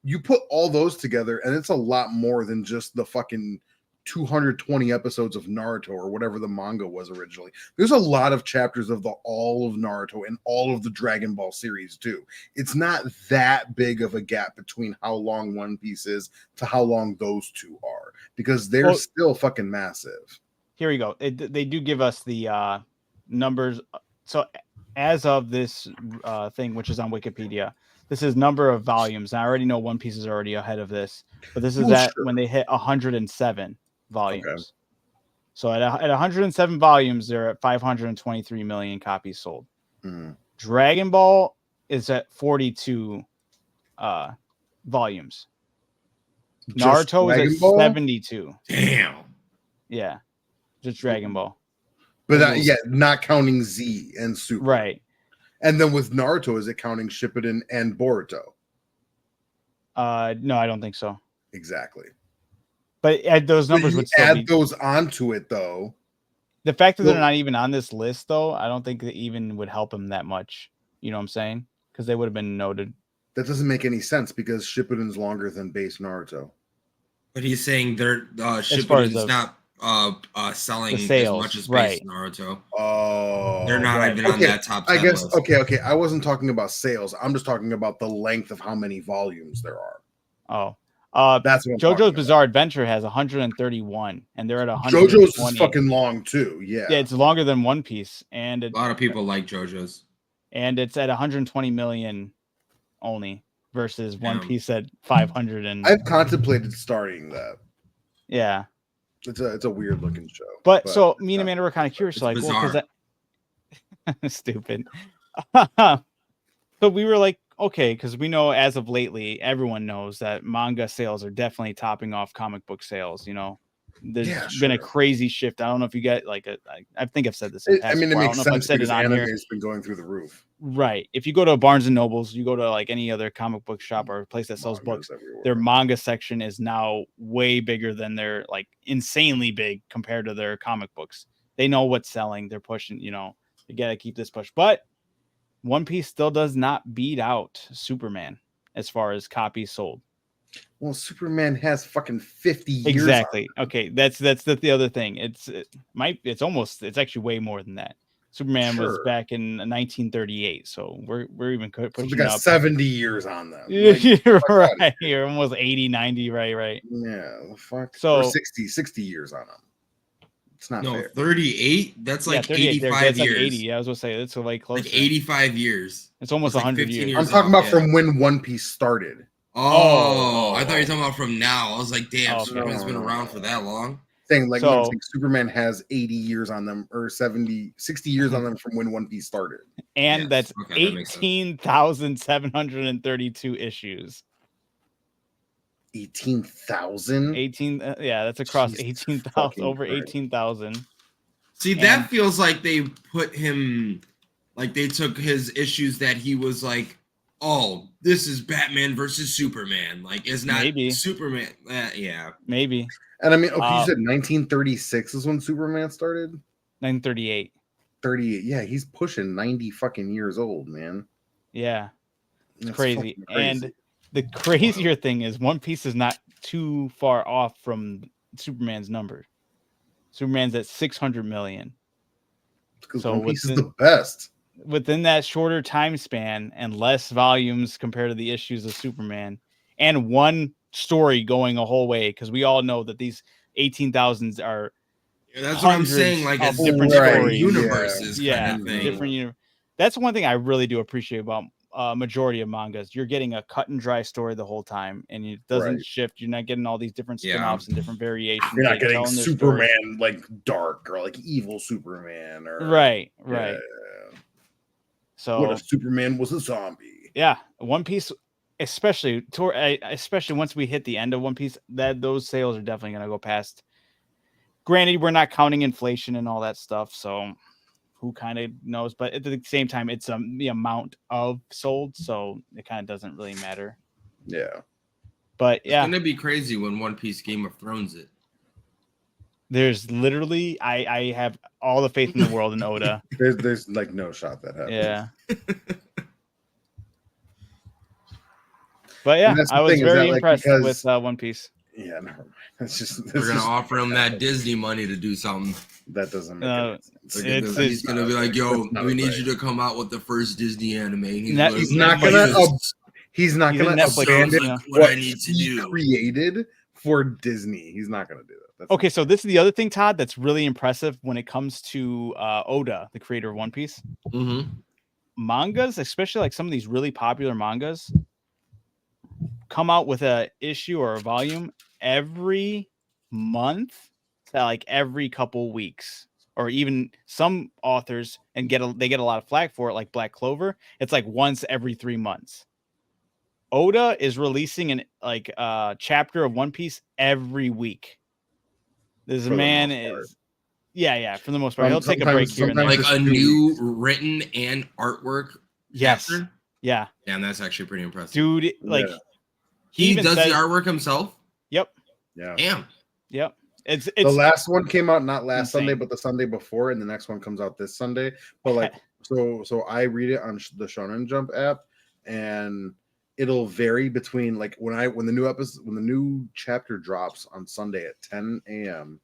You put all those together, and it's a lot more than just the fucking 220 episodes of Naruto or whatever the manga was originally. There's a lot of chapters of all of Naruto and all of the Dragon Ball series too. It's not that big of a gap between how long One Piece is to how long those two are, because they're still fucking massive. Here we go. They do give us the numbers. So as of this thing, which is on Wikipedia, this is number of volumes. And I already know One Piece is already ahead of this, but this is when they hit 107 volumes. Okay. So at 107 volumes, they're at 523 million copies sold. Mm. Dragon Ball is at 42 volumes. Naruto is at 72. Damn. Yeah. Just Dragon Ball. But not counting Z and Super. Right. And then with Naruto, is it counting Shippuden and Boruto? No, I don't think so. Exactly. But those numbers would still add those onto it, though. The fact that they're not even on this list, though, I don't think that even would help them that much. You know what I'm saying? Because they would have been noted. That doesn't make any sense, because Shippuden's longer than base Naruto. But he's saying they're Shippuden's not selling as much as base Naruto. Oh, they're not even on that top 10 I guess list. Okay. I wasn't talking about sales. I'm just talking about the length of how many volumes there are. That's what JoJo's Bizarre Adventure has 131, and they're at 100. JoJo's is fucking long too. Yeah, it's longer than One Piece, and a lot of people like JoJo's, and it's at 120 million only versus One Piece at 500. And I've contemplated starting that. Yeah. It's a weird looking show. But so me and Amanda were kind of curious, like, bizarre. Well, because that stupid. So we were like, okay, because we know as of lately, everyone knows that manga sales are definitely topping off comic book sales. You know, there's been a crazy shift. I don't know if you get like I think I've said this. In the past it makes sense because anime here. has been going through the roof. Right. If you go to Barnes and Nobles, you go to like any other comic book shop or a place that sells books, their manga section is now way bigger than their, like, insanely big compared to their comic books. They know what's selling. They're pushing, you know, you got to keep this push. But One Piece still does not beat out Superman as far as copies sold. Well, Superman has fucking 50 years. Exactly. Okay. That's the other thing. It's actually way more than that. Superman was back in 1938, so we're even pushing got up 70 years on them. Like, right, you're almost 80, 90, right. Yeah, fuck. So or 60 years on them. It's not fair. 38. That's like 85 that's years. Like 80. Yeah, I was gonna say that's like close. Like 85 years. It's almost 100 years. I'm talking about from when One Piece started. Oh, I thought you were talking about from now. I was like, damn, Superman's been around for that long. Saying like Superman has 80 years on them, or 60 years on them from when One Piece started. And that's 18,732 issues. 18,000? 18, yeah, that's across 18,000, over 18,000. See, that feels like they put him, like they took his issues that he was like, oh, this is Batman versus Superman. Like, it's not Superman. Yeah. Maybe. And I mean, okay, you said 1936 is when Superman started? 1938. 38. Yeah, he's pushing 90 fucking years old, man. Yeah. It's crazy. And the crazier thing is One Piece is not too far off from Superman's number. Superman's at 600 million. Because One Piece is the best. Within that shorter time span and less volumes compared to the issues of Superman, and one story going a whole way, because we all know that these 18,000s are that's what I'm saying, like a different stories. Universes kind of thing. Different that's one thing I really do appreciate about majority of mangas. You're getting a cut and dry story the whole time, and it doesn't shift. You're not getting all these different spin-offs and different variations. You're not getting Superman like dark or like evil Superman or right. So what if Superman was a zombie? Yeah, One Piece, especially once we hit the end of One Piece, that those sales are definitely going to go past. Granted, we're not counting inflation and all that stuff, so who kind of knows? But at the same time, it's the amount of sold, so it kind of doesn't really matter. Yeah. But yeah, it's gonna be crazy when One Piece Game of Thrones it. there's literally I have all the faith in the world in Oda. There's like no shot that happens. Yeah. But yeah, And that's the I was thing, is very that, like, impressed with because One Piece. yeah, never mind. They're gonna offer him that Disney money to do something. that doesn't make any sense. He's gonna be like, "Yo, That's not we a need thing. you to come out with the first Disney anime." And He's not gonna He's in Netflix, abandon like what what I need to he do. created for Disney. He's not gonna do that. That's Okay, so this is the other thing, Todd, that's really impressive when it comes to Oda, the creator of One Piece. Mm-hmm. Mangas, especially like some of these really popular mangas, come out with a issue or a volume every month to like every couple weeks, or even some authors and they get a lot of flack for it, like Black Clover. It's like once every 3 months. Oda is releasing an chapter of One Piece every week. This For the man most part. is yeah, for the most part. He'll take a break Sometimes- here and there. sometimes Like it's a 2 new weeks. written and artwork. Yes. chapter? Yeah. Damn, that's actually pretty impressive. Dude, like Yeah. he He even does says, the artwork himself. Yep. Yeah. Damn. Yep. It's The last one came out not last insane. Sunday, but the Sunday before, and the next one comes out this Sunday. But like, so I read it on the Shonen Jump app, and it'll vary between like when the new chapter drops on Sunday at 10 a.m.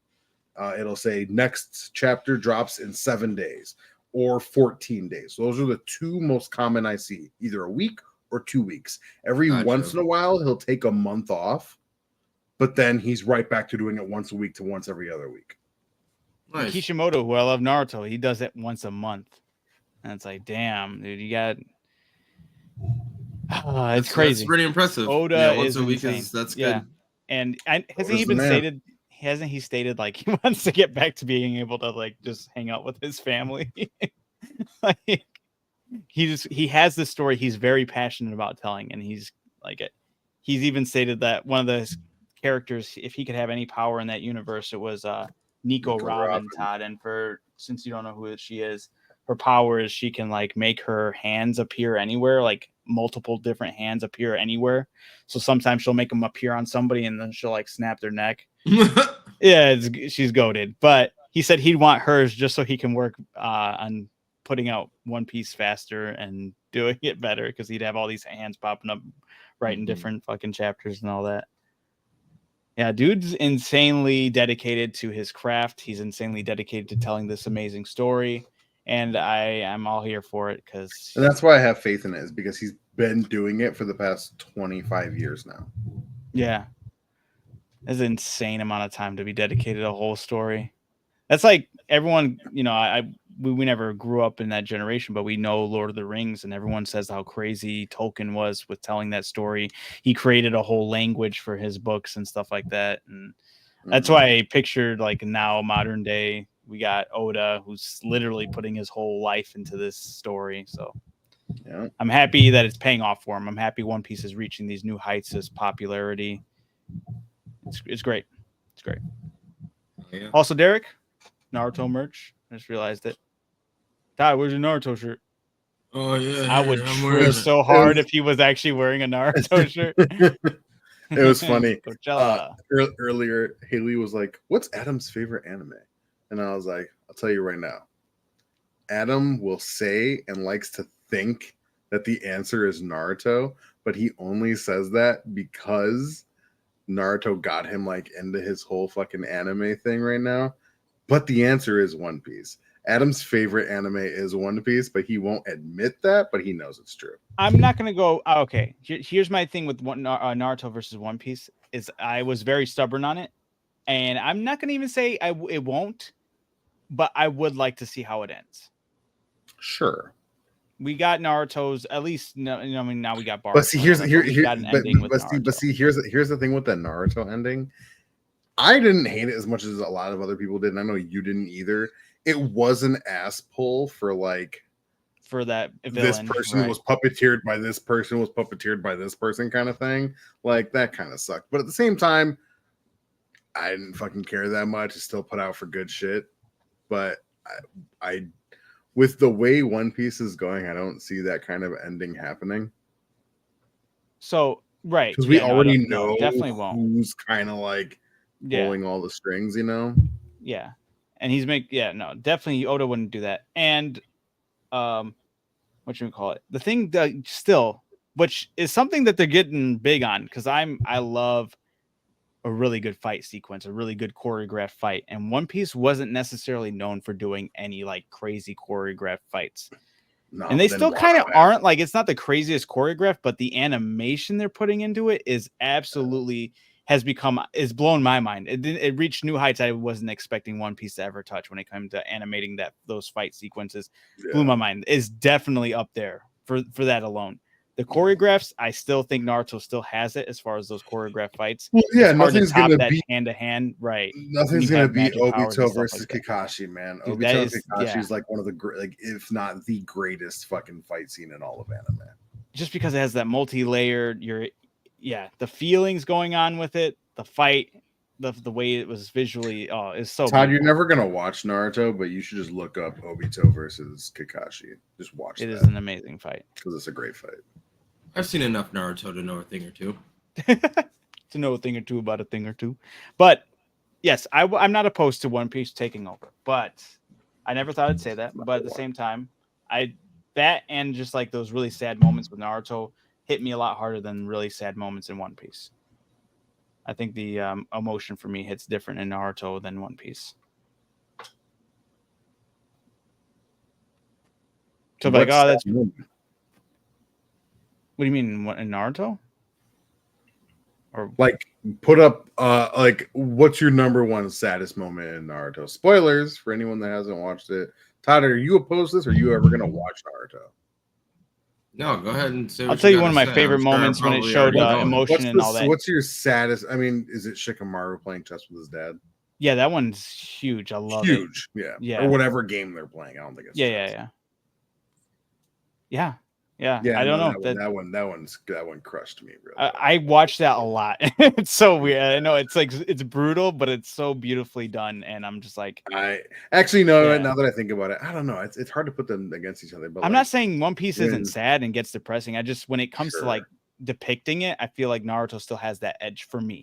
It'll say next chapter drops in 7 days or 14 days. So those are the two most common I see, either a week or 2 weeks. Every once in a while, he'll take a month off, but then he's right back to doing it once a week to once every other week. Nice. Kishimoto, who I love Naruto, he does it once a month. And it's like, damn, dude, you got it's crazy. That's pretty impressive. Oda once is a week insane. that's good. Yeah. And hasn't Oda's he the been man. stated like he wants to get back to being able to like just hang out with his family? Like he has this story he's very passionate about telling, and he's even stated that one of the characters, if he could have any power in that universe, it was Nico Robin, Todd. And since you don't know who she is, her power is she can like make her hands appear anywhere, like multiple different hands appear anywhere. So sometimes she'll make them appear on somebody and then she'll like snap their neck. Yeah, she's goated. But he said he'd want hers just so he can work on putting out One Piece faster and doing it better, because he'd have all these hands popping up right in different fucking chapters and all that. Yeah, dude's insanely dedicated to his craft. He's insanely dedicated to telling this amazing story, and I'm all here for it because. And that's why I have faith in it, is because he's been doing it for the past 25 years now. Yeah, that's an insane amount of time to be dedicated to a whole story. That's like everyone, we never grew up in that generation, but we know Lord of the Rings, and everyone says how crazy Tolkien was with telling that story. He created a whole language for his books and stuff like that. And that's why I pictured like now modern day, we got Oda, who's literally putting his whole life into this story. So yeah, I'm happy that it's paying off for him. I'm happy One Piece is reaching these new heights as popularity. It's great. It's great. Yeah. Also, Derek, Naruto merch. I just realized it. Todd, where's your Naruto shirt? Oh yeah. I would trip so hard if he was actually wearing a Naruto shirt. It was funny. Coachella. Earlier, Haley was like, "What's Adam's favorite anime?" And I was like, "I'll tell you right now. Adam will say and likes to think that the answer is Naruto, but he only says that because Naruto got him like into his whole fucking anime thing right now. But the answer is One Piece. Adam's favorite anime is One Piece, but he won't admit that, but he knows it's true. I'm not going to go. Okay. Here's my thing with Naruto versus One Piece is I was very stubborn on it. And I'm not going to even say it won't, but I would like to see how it ends. Sure. We got Naruto's, at least, now we got Baldur. But see, here's the thing with that Naruto ending. I didn't hate it as much as a lot of other people did, and I know you didn't either. It was an ass pull for that villain, this person was puppeteered by this person was puppeteered by this person kind of thing. Like that kind of sucked. But at the same time, I didn't fucking care that much. It still put out for good shit. But I with the way One Piece is going, I don't see that kind of ending happening. So Right. Because we Yeah, no, already no, know definitely won't. who's kind of like Yeah. pulling all the strings, you know? Yeah. And he's no, definitely Oda wouldn't do that. And what you call it? The thing that still, which is something that they're getting big on, because I love a really good fight sequence, a really good choreographed fight. And One Piece wasn't necessarily known for doing any like crazy choreographed fights. No, And they then still Wano kind of has aren't. Like, it's not the craziest choreographed, but the animation they're putting into it is absolutely is blowing my mind. It reached new heights I wasn't expecting One Piece to ever touch when it came to animating those fight sequences. Blew my mind. Is definitely up there for that alone. The choreographs, I still think Naruto still has it as far as those choreographed fights. Well, yeah, it's hard to nothing's top gonna that beat hand to hand, right? nothing's You gonna have beat magic powers and Obito stuff versus like that. Kakashi, man. Dude, Obito and Kakashi yeah. is like one of the great, like if not the greatest fucking fight scene in all of anime. Just because it has that multi-layered, the feelings going on with it, the fight, the way it was visually, is so Todd, beautiful. you're never gonna watch Naruto, but you should just look up Obito versus Kakashi. Just watch It that. is an amazing fight. Because it's a great fight. I've seen enough Naruto to know a thing or two. To know a thing or two about a thing or two. But yes, I'm not opposed to One Piece taking over, but I never thought I'd say that. But at the same time, that and just like those really sad moments with Naruto hit me a lot harder than really sad moments in One Piece. I think the emotion for me hits different in Naruto than One Piece. So like, oh, that's what do you mean in Naruto? Or like put up like what's your number one saddest moment in Naruto? Spoilers for anyone that hasn't watched it. Todd, are you opposed to this? Or are you ever gonna watch Naruto? No, go ahead and say. I'll tell you one of my favorite moments when it showed emotion and all that. What's your saddest? I mean, is it Shikamaru playing chess with his dad? Yeah, that one's huge. I love it. Huge, yeah. Yeah. Or whatever game they're playing. I don't think it's yeah. Yeah, I don't know. That one crushed me. Really, I watched that a lot. It's so weird. I know it's brutal, but it's so beautifully done, and I'm just like, I actually know. Yeah. Now that I think about it, I don't know. It's hard to put them against each other. But I'm not saying One Piece isn't sad and gets depressing. I just when it comes to like depicting it, I feel like Naruto still has that edge for me.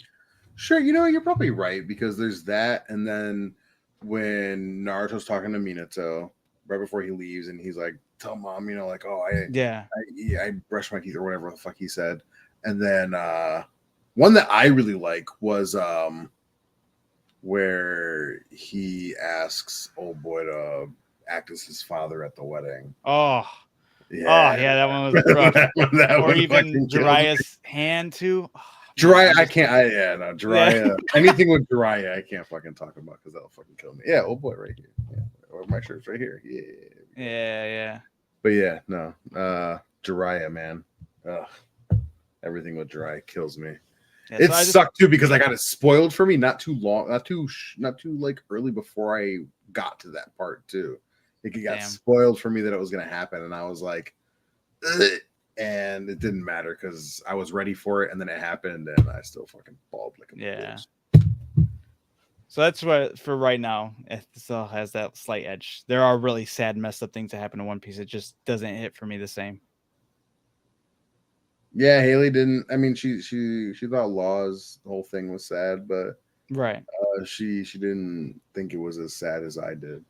Sure, you know, you're probably right because there's that, and then when Naruto's talking to Minato right before he leaves, and he's like, "Tell mom, you know, like, oh, I brush my teeth or whatever the fuck he said." And then one that I really like was where he asks old boy to act as his father at the wedding. Oh, yeah, that one was rough. Or even Jiraiya's hand too. Oh, Jiraiya, Jiraiya. Anything with Jiraiya, I can't fucking talk about because that'll fucking kill me. Yeah, old boy right here. Yeah, or my shirt's right here. Yeah. But yeah, no, Jiraiya, man. Everything with Jiraiya kills me. Yeah, it sucked too because I got it spoiled for me not too like early before I got to that part too. Like it got spoiled for me that it was gonna happen, and I was like, ugh. And it didn't matter because I was ready for it, and then it happened, and I still fucking bawled like a bitch. So that's what for right now. It still has that slight edge. There are really sad, messed up things that happen in One Piece. It just doesn't hit for me the same. Yeah, Haley didn't. I mean, she thought Law's whole thing was sad, but right, she didn't think it was as sad as I did.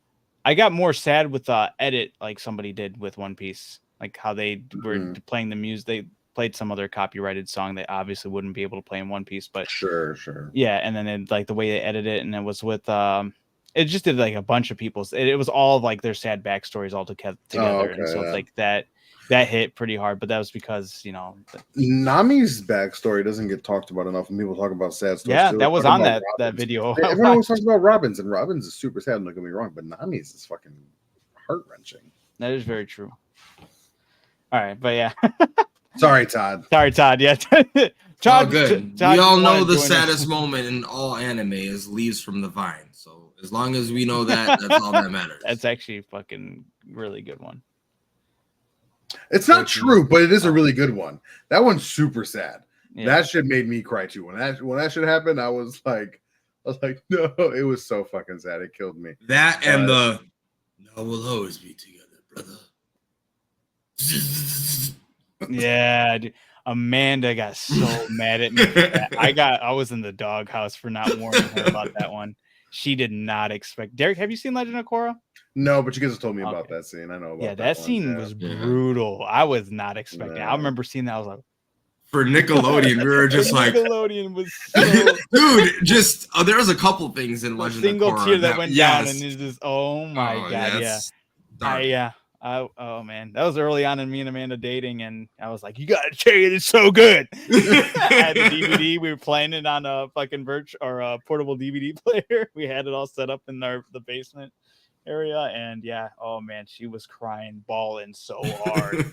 I got more sad with edit like somebody did with One Piece, like how they were playing the music. They played some other copyrighted song they obviously wouldn't be able to play in One Piece, but sure, yeah. And then like the way they edited it, and it was with it just did like a bunch of people's. It was all like their sad backstories all together, and so like that hit pretty hard. But that was because Nami's backstory doesn't get talked about enough when people talk about sad stories. Yeah, that was on that video. Everyone always talks about Robin's, and Robin's is super sad. Don't get me wrong, but Nami's is fucking heart wrenching. That is very true. All right, but yeah. Sorry, Todd. Yeah. Todd, good. We all know the saddest moment in all anime is Leaves from the Vine. So as long as we know that, that's all that matters. That's actually a fucking really good one. It's not true, but it is a really good one. That one's super sad. Yeah. That shit made me cry too. When that shit happened, I was like, no, it was so fucking sad. It killed me. That and the "No, we'll always be together, brother." Yeah, dude. Amanda got so mad at me for that. I was in the doghouse for not warning her about that one. She did not expect. Derek, have you seen Legend of Korra? No, but you guys told me about that scene. I know about that one. scene was brutal. I was not expecting. I remember seeing that. I was like, for Nickelodeon, we were just like, Nickelodeon was so dude. Just there was a couple things in Legend of Korra. Single tear that went down, and it's just, oh my god, oh man, that was early on in me and Amanda dating, and I was like, you gotta check it, it's so good. I had the DVD, we were playing it on a fucking a portable DVD player. We had it all set up in the basement area, and oh man, she was crying, bawling so hard.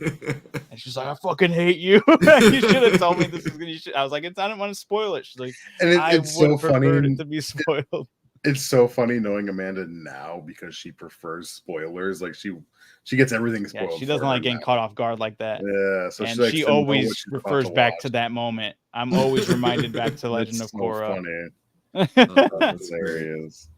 And she's like, I fucking hate you. You should have told me this was gonna. I was like, I didn't want to spoil it. She's like, it's so funny it to be spoiled. It's so funny knowing Amanda now because she prefers spoilers. Like she gets everything spoiled. She doesn't like getting caught off guard like that. Yeah, so and she always refers back to that moment. I'm always reminded back to Legend of Korra. Funny. Hilarious.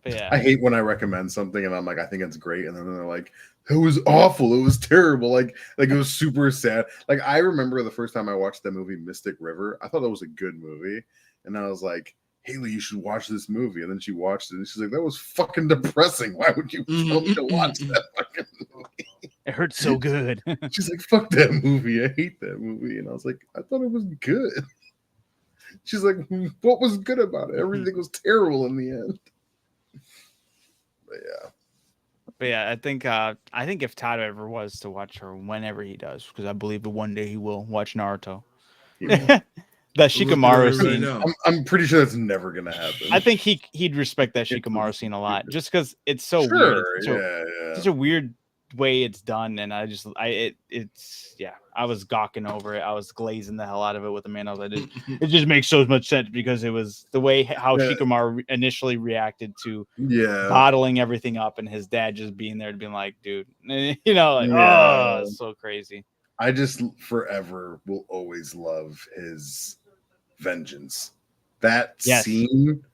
Yeah. I hate when I recommend something and I'm like, I think it's great, and then they're like, it was awful, it was terrible, like it was super sad. Like I remember the first time I watched that movie Mystic River, I thought it was a good movie, and I was like, Haley, you should watch this movie. And then she watched it and she's like, that was fucking depressing. Why would you tell me to watch that fucking movie? It hurts so good. She's like, fuck that movie, I hate that movie. And I was like, I thought it was good. She's like, what was good about it? Everything was terrible in the end. But yeah, I think if Todd ever was to watch her, whenever he does, because I believe that one day he will watch Naruto. That Shikamaru scene. I'm pretty sure that's never gonna happen. I think he'd respect that Shikamaru scene a lot, just because it's so weird. It's such a weird way it's done, and I was gawking over it. I was glazing the hell out of it with Amanda. I was like, it just makes so much sense because it was the way how Shikamaru initially reacted to bottling everything up, and his dad just being there to be like, dude, oh, it's so crazy. I just forever will always love his vengeance. That scene.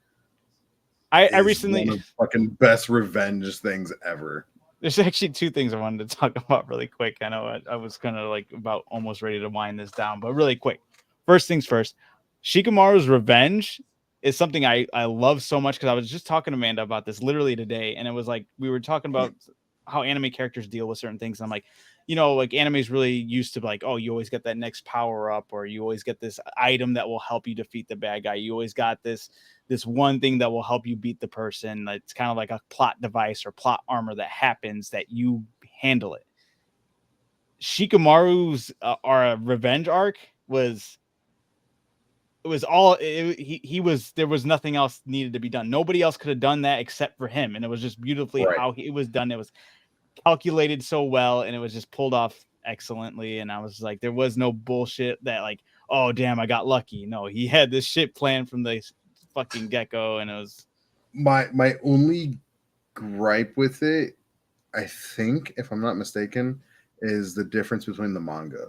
I recently one of the fucking best revenge things ever. There's actually two things I wanted to talk about really quick. I know I was kind of like about almost ready to wind this down, but really quick. First things first, Shikamaru's revenge is something I love so much because I was just talking to Amanda about this literally today, and it was like we were talking about how anime characters deal with certain things. And I'm like, like anime is really used to like, oh, you always get that next power up, or you always get this item that will help you defeat the bad guy. You always got this one thing that will help you beat the person. It's kind of like a plot device or plot armor that happens that you handle it. Shikamaru's revenge arc was there was nothing else needed to be done. Nobody else could have done that except for him, and it was just beautifully how it was done. It was calculated so well, and it was just pulled off excellently. And I was like, there was no bullshit that like, oh damn, I got lucky. No, he had this shit planned from the fucking get-go, and it was my only gripe with it, I think, if I'm not mistaken, is the difference between the manga.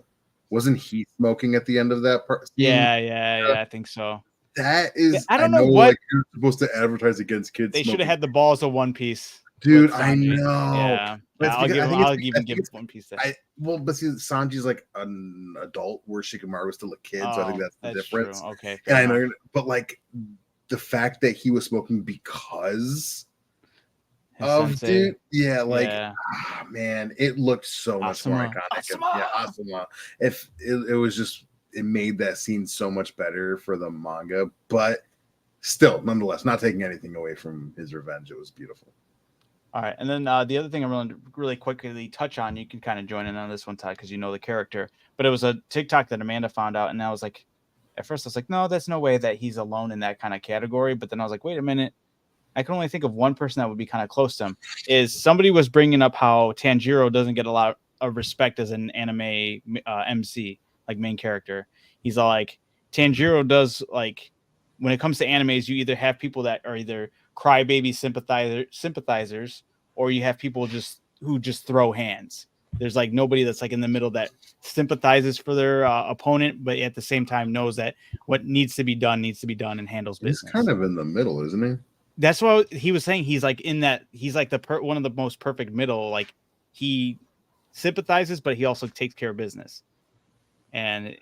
Wasn't he smoking at the end of that part? Yeah, I think so. That is, I don't know what like, you're supposed to advertise against kids. They should have had the balls of One Piece. Dude, I know. Yeah, I'll give One Piece that. But see, Sanji's like an adult, where Shikamaru was still a kid, so I think that's the difference. True. Okay, and I know, but like the fact that he was smoking because of dude, man, it looked so much more iconic. Asuma. If it was just, it made that scene so much better for the manga, but still, nonetheless, not taking anything away from his revenge, it was beautiful. All right, and then the other thing I want to really quickly touch on, you can kind of join in on this one, Todd, because you know the character, but it was a TikTok that Amanda found out, and I was like, at first I was like, no, that's no way that he's alone in that kind of category, but then I was like, wait a minute, I can only think of one person that would be kind of close to him. Is somebody was bringing up how Tanjiro doesn't get a lot of respect as an anime MC, like main character. He's all like, Tanjiro does, like, when it comes to animes, you either have people that are either crybaby sympathizers, or you have people who just throw hands. There's like nobody that's like in the middle that sympathizes for their opponent, but at the same time knows that what needs to be done and handles business. He's kind of in the middle, isn't he? That's what he was saying. He's like in that. He's like one of the most perfect middle. Like he sympathizes, but he also takes care of business. And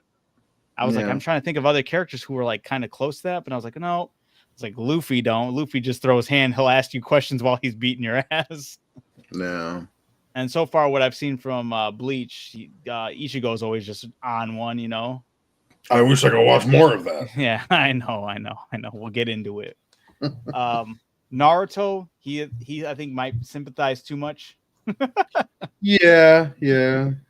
I was like, I'm trying to think of other characters who were like kind of close to that, but I was like, no. It's like Luffy don't. Luffy just throws hand. He'll ask you questions while he's beating your ass. No. And so far, what I've seen from Bleach, Ichigo is always just on one, you know. I wish I could watch more of that. Yeah, I know. We'll get into it. Naruto, he I think might sympathize too much. Yeah.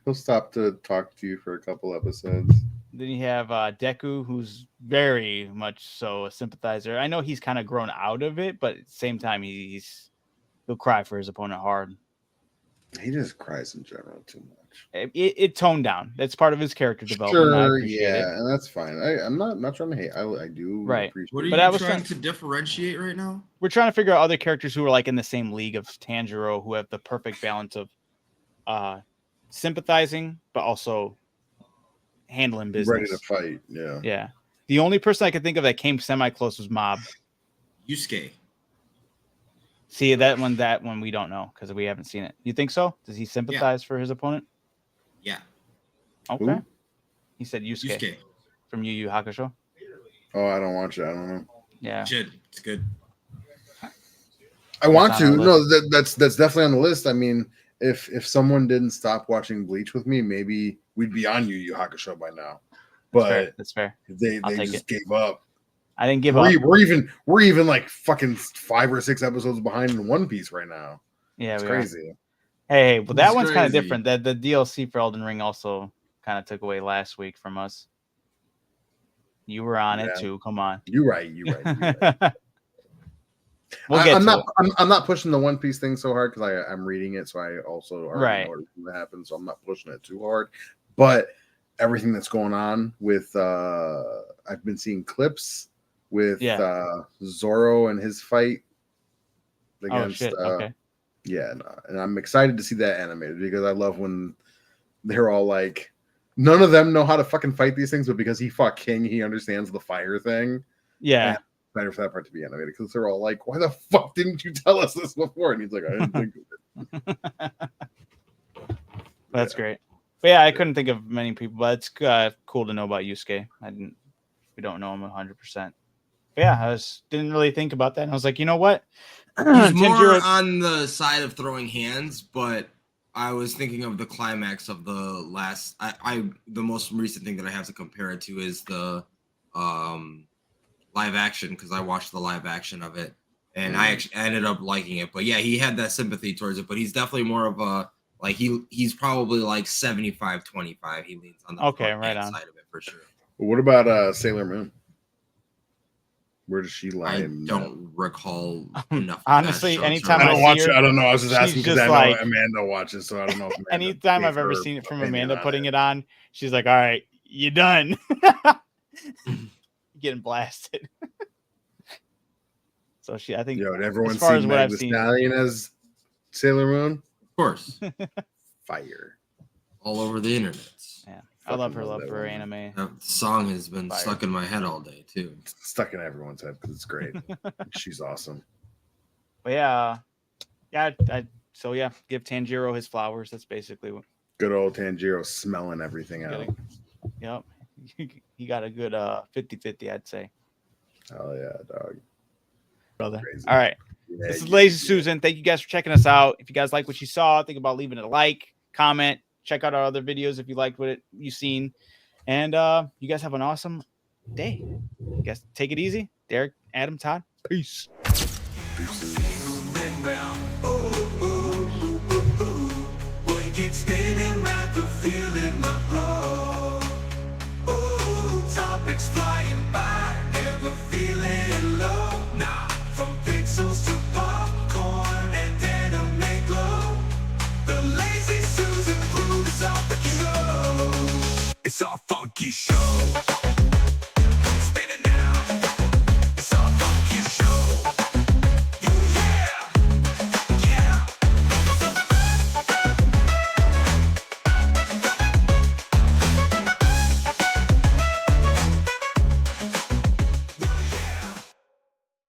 He'll stop to talk to you for a couple episodes. Then you have Deku, who's very much so a sympathizer. I know he's kind of grown out of it, but at the same time, he'll cry for his opponent hard. He just cries in general too much. It toned down. That's part of his character development. Sure, I appreciate it. and that's fine. I'm not trying to hate. I do appreciate. What are you trying to differentiate right now? We're trying to figure out other characters who are like in the same league of Tanjiro, who have the perfect balance of sympathizing, but also handling business. Ready to fight. Yeah. The only person I could think of that came semi-close was Mob. Yusuke. See, that one we don't know because we haven't seen it. You think so? Does he sympathize for his opponent? Yeah. Okay. Who? He said Yusuke from Yu Yu Hakusho. Oh, I don't watch it. I don't know. Yeah. It's good. I want to. No, that's definitely on the list. I mean, if someone didn't stop watching Bleach with me, maybe we'd be on Yu Yu Hakusho by now. But that's fair. They just gave up. I didn't give up. We're even like fucking 5 or 6 episodes behind in One Piece right now. Yeah, it's crazy. Hey, well, that one's kind of different. That the DLC for Elden Ring also kind of took away last week from us. You were on it too. Come on. You're right. I'm not pushing the One Piece thing so hard because I'm reading it, so I also already know what happens. So I'm not pushing it too hard. But everything that's going on with I've been seeing clips with Zoro and his fight against and I'm excited to see that animated because I love when they're all like, none of them know how to fucking fight these things, but because he fought King, he understands the fire thing. Yeah. And I'm excited for that part to be animated because they're all like, why the fuck didn't you tell us this before? And he's like, I didn't think of it. That's great. But yeah, I couldn't think of many people, but it's cool to know about Yusuke. We don't know him 100%. But yeah, I didn't really think about that. And I was like, you know what? He's more on the side of throwing hands, but I was thinking of the climax of the last. The most recent thing that I have to compare it to is the live action because I watched the live action of it and I actually ended up liking it. But yeah, he had that sympathy towards it, but he's definitely more of a like he's probably like 75-25. He leans on the right on side of it for sure. What about Sailor Moon? Where does she lie? I don't recall enough. Honestly, anytime I don't watch it, I don't know. I was just asking because I know like, Amanda watches, so I don't know. If anytime I've ever seen it from Amanda putting it on, she's like, "All right, you done." Getting blasted. So I think. Yo, everyone as far as what I've the seen, Stallion as Sailor Moon. Of course, fire all over the internet. Yeah, I love her anime. That song has been stuck in my head all day too. It's stuck in everyone's head because it's great. She's awesome. But yeah. So give Tanjiro his flowers. That's basically what. Good old Tanjiro smelling everything out. Yep. He got a good 50-50, I'd say. Oh yeah, dog. Brother. Crazy. All right. Yeah, this is Lazy Susan. Thank you guys for checking us out. If you guys like what you saw, think about leaving a like, comment, check out our other videos if you liked what you've seen. And you guys have an awesome day. You guys take it easy. Derek, Adam, Todd. Peace. Topics flying by, never feeling low. Nah, from pixels to popcorn and anime glow. The Lazy Susan proves out the show. It's our funky show.